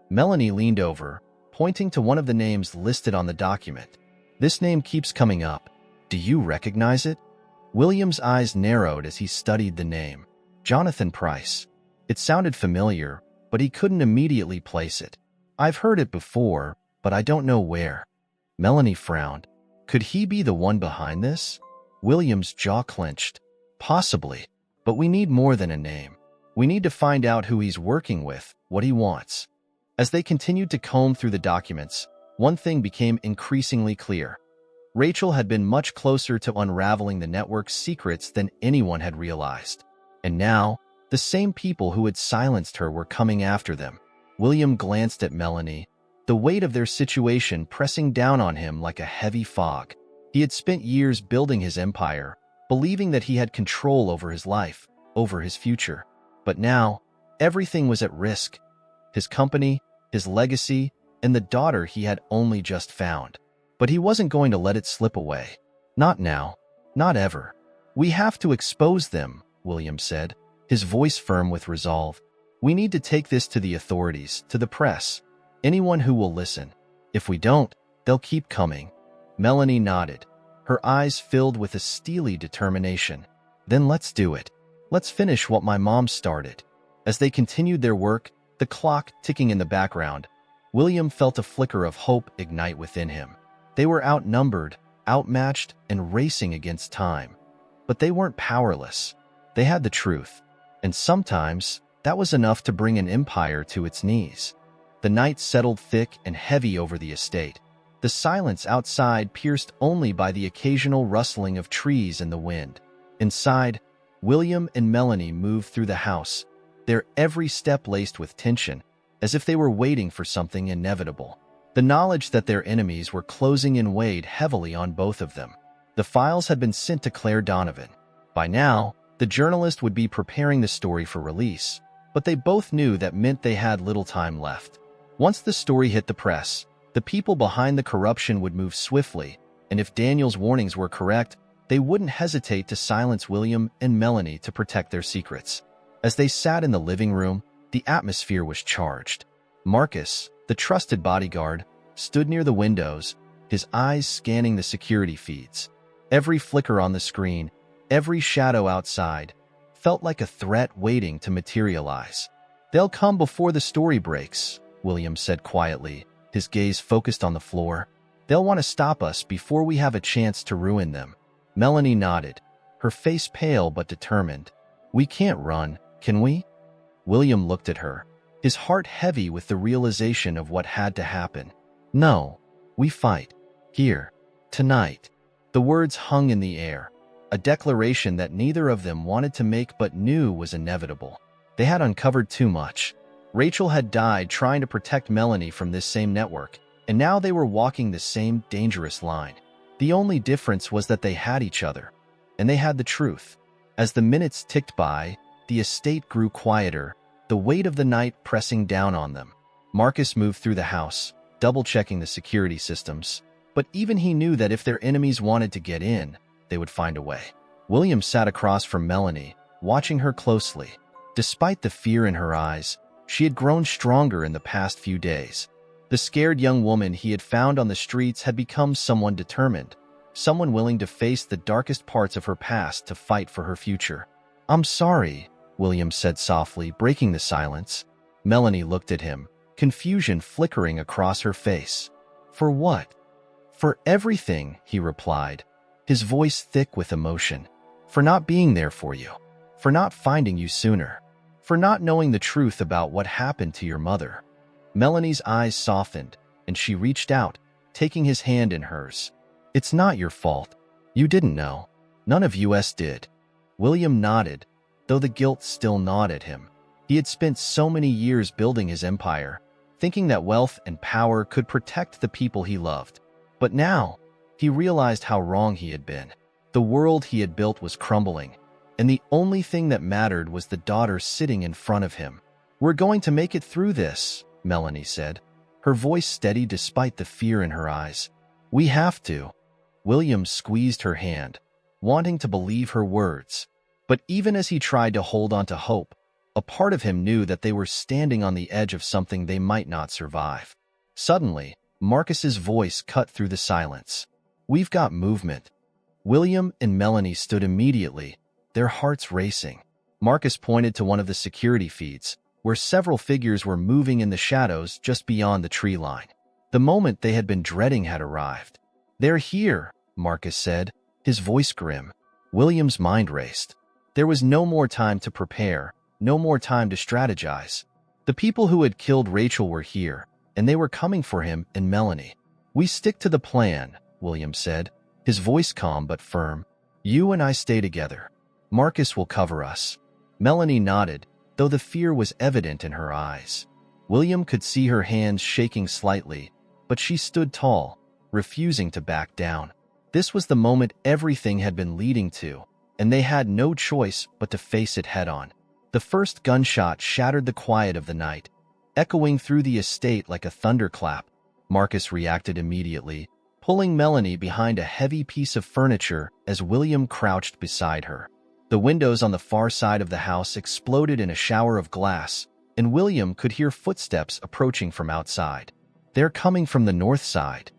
Melanie leaned over, pointing to one of the names listed on the document. "This name keeps coming up. Do you recognize it?" William's eyes narrowed as he studied the name. Jonathan Price. It sounded familiar, but he couldn't immediately place it. "I've heard it before, but I don't know where." Melanie frowned. Could he be the one behind this? William's jaw clenched. Possibly, but we need more than a name. We need to find out who he's working with, what he wants. As they continued to comb through the documents, one thing became increasingly clear. Rachel had been much closer to unraveling the network's secrets than anyone had realized. And now, the same people who had silenced her were coming after them. William glanced at Melanie, the weight of their situation pressing down on him like a heavy fog. He had spent years building his empire, believing that he had control over his life, over his future. But now, everything was at risk. His company, his legacy, and the daughter he had only just found. But he wasn't going to let it slip away. Not now. Not ever. We have to expose them, William said, his voice firm with resolve. We need to take this to the authorities, to the press, anyone who will listen. If we don't, they'll keep coming. Melanie nodded, her eyes filled with a steely determination. Then let's do it. Let's finish what my mom started. As they continued their work, the clock ticking in the background, William felt a flicker of hope ignite within him. They were outnumbered, outmatched, and racing against time. But they weren't powerless. They had the truth. And sometimes, that was enough to bring an empire to its knees. The night settled thick and heavy over the estate, the silence outside pierced only by the occasional rustling of trees in the wind. Inside, William and Melanie moved through the house, their every step laced with tension, as if they were waiting for something inevitable. The knowledge that their enemies were closing in weighed heavily on both of them. The files had been sent to Claire Donovan. By now, the journalist would be preparing the story for release, but they both knew that meant they had little time left. Once the story hit the press, the people behind the corruption would move swiftly, and if Daniel's warnings were correct, they wouldn't hesitate to silence William and Melanie to protect their secrets. As they sat in the living room, the atmosphere was charged. Marcus, the trusted bodyguard, stood near the windows, his eyes scanning the security feeds. Every flicker on the screen, every shadow outside, felt like a threat waiting to materialize. "They'll come before the story breaks," William said quietly, his gaze focused on the floor. "They'll want to stop us before we have a chance to ruin them." Melanie nodded, her face pale but determined. "We can't run, can we?" William looked at her, his heart heavy with the realization of what had to happen. "No, we fight. Here. Tonight." The words hung in the air, a declaration that neither of them wanted to make but knew was inevitable. They had uncovered too much. Rachel had died trying to protect Melanie from this same network, and now they were walking the same dangerous line. The only difference was that they had each other, and they had the truth. As the minutes ticked by, the estate grew quieter, the weight of the night pressing down on them. Marcus moved through the house, double-checking the security systems, but even he knew that if their enemies wanted to get in, they would find a way. William sat across from Melanie, watching her closely. Despite the fear in her eyes, she had grown stronger in the past few days. The scared young woman he had found on the streets had become someone determined, someone willing to face the darkest parts of her past to fight for her future. "I'm sorry," William said softly, breaking the silence. Melanie looked at him, confusion flickering across her face. "For what?" "For everything," he replied, his voice thick with emotion. "For not being there for you. For not finding you sooner. For not knowing the truth about what happened to your mother." Melanie's eyes softened, and she reached out, taking his hand in hers. "It's not your fault. You didn't know. None of us did." William nodded, though the guilt still gnawed at him. He had spent so many years building his empire, thinking that wealth and power could protect the people he loved. But now, he realized how wrong he had been. The world he had built was crumbling, and the only thing that mattered was the daughter sitting in front of him. "We're going to make it through this," Melanie said, her voice steady despite the fear in her eyes. "We have to." William squeezed her hand, wanting to believe her words. But even as he tried to hold on to hope, a part of him knew that they were standing on the edge of something they might not survive. Suddenly, Marcus's voice cut through the silence. "We've got movement." William and Melanie stood immediately, their hearts racing. Marcus pointed to one of the security feeds, where several figures were moving in the shadows just beyond the tree line. The moment they had been dreading had arrived. "They're here," Marcus said, his voice grim. William's mind raced. There was no more time to prepare, no more time to strategize. The people who had killed Rachel were here, and they were coming for him and Melanie. "We stick to the plan," William said, his voice calm but firm. "You and I stay together. Marcus will cover us." Melanie nodded, though the fear was evident in her eyes. William could see her hands shaking slightly, but she stood tall, refusing to back down. This was the moment everything had been leading to, and they had no choice but to face it head-on. The first gunshot shattered the quiet of the night, echoing through the estate like a thunderclap, Marcus reacted immediately, pulling Melanie behind a heavy piece of furniture as William crouched beside her. The windows on the far side of the house exploded in a shower of glass, and William could hear footsteps approaching from outside. "They're coming from the north side,"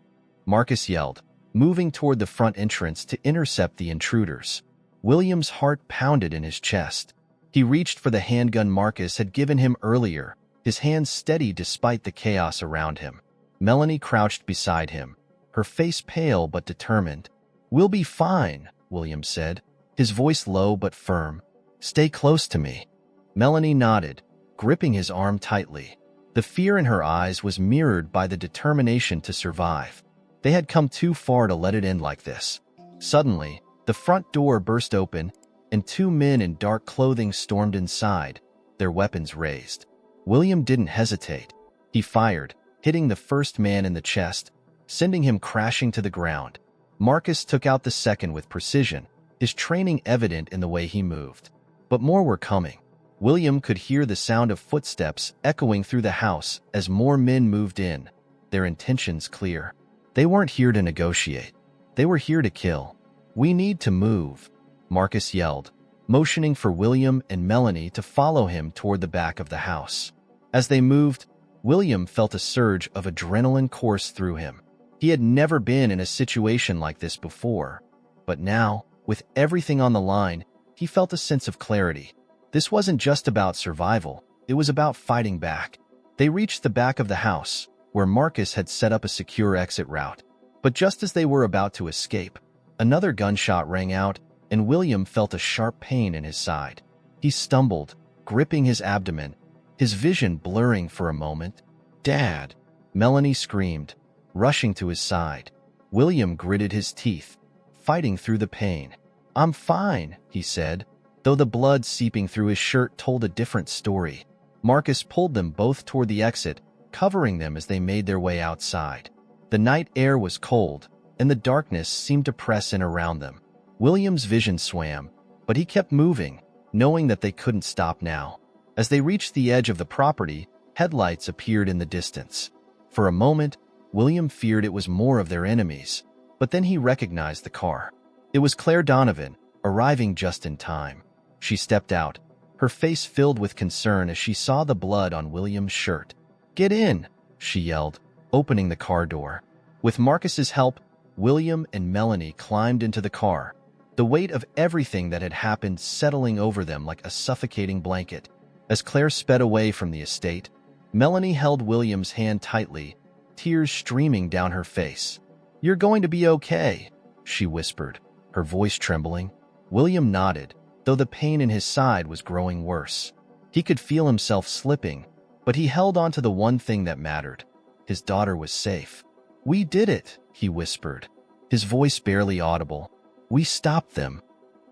Marcus yelled, moving toward the front entrance to intercept the intruders. William's heart pounded in his chest. He reached for the handgun Marcus had given him earlier, his hands steady despite the chaos around him. Melanie crouched beside him, her face pale but determined. "We'll be fine," William said, his voice low but firm. "Stay close to me." Melanie nodded, gripping his arm tightly. The fear in her eyes was mirrored by the determination to survive. They had come too far to let it end like this. Suddenly, the front door burst open, and two men in dark clothing stormed inside, their weapons raised. William didn't hesitate. He fired, hitting the first man in the chest, sending him crashing to the ground. Marcus took out the second with precision, his training evident in the way he moved. But more were coming. William could hear the sound of footsteps echoing through the house as more men moved in, their intentions clear. They weren't here to negotiate. They were here to kill. "We need to move," Marcus yelled, motioning for William and Melanie to follow him toward the back of the house. As they moved, William felt a surge of adrenaline course through him. He had never been in a situation like this before, but now, with everything on the line, he felt a sense of clarity. This wasn't just about survival, it was about fighting back. They reached the back of the house, where Marcus had set up a secure exit route. But just as they were about to escape, another gunshot rang out, and William felt a sharp pain in his side. He stumbled, gripping his abdomen, his vision blurring for a moment. "Dad!" Melanie screamed, rushing to his side. William gritted his teeth, fighting through the pain. "I'm fine," he said, though the blood seeping through his shirt told a different story. Marcus pulled them both toward the exit, covering them as they made their way outside. The night air was cold, and the darkness seemed to press in around them. William's vision swam, but he kept moving, knowing that they couldn't stop now. As they reached the edge of the property, headlights appeared in the distance. For a moment, William feared it was more of their enemies, but then he recognized the car. It was Claire Donovan, arriving just in time. She stepped out, her face filled with concern as she saw the blood on William's shirt. "Get in," she yelled, opening the car door. With Marcus's help, William and Melanie climbed into the car, the weight of everything that had happened settling over them like a suffocating blanket. As Claire sped away from the estate, Melanie held William's hand tightly, tears streaming down her face. "You're going to be okay," she whispered, her voice trembling. William nodded, though the pain in his side was growing worse. He could feel himself slipping, but he held on to the one thing that mattered. His daughter was safe. "We did it," he whispered, his voice barely audible. "We stopped them."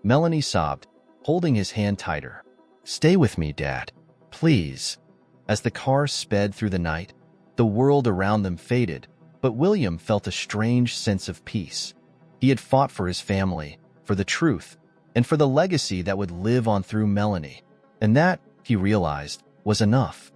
Melanie sobbed, holding his hand tighter. "Stay with me, Dad. Please." As the car sped through the night, the world around them faded, but William felt a strange sense of peace. He had fought for his family, for the truth, and for the legacy that would live on through Melanie. And that, he realized, was enough.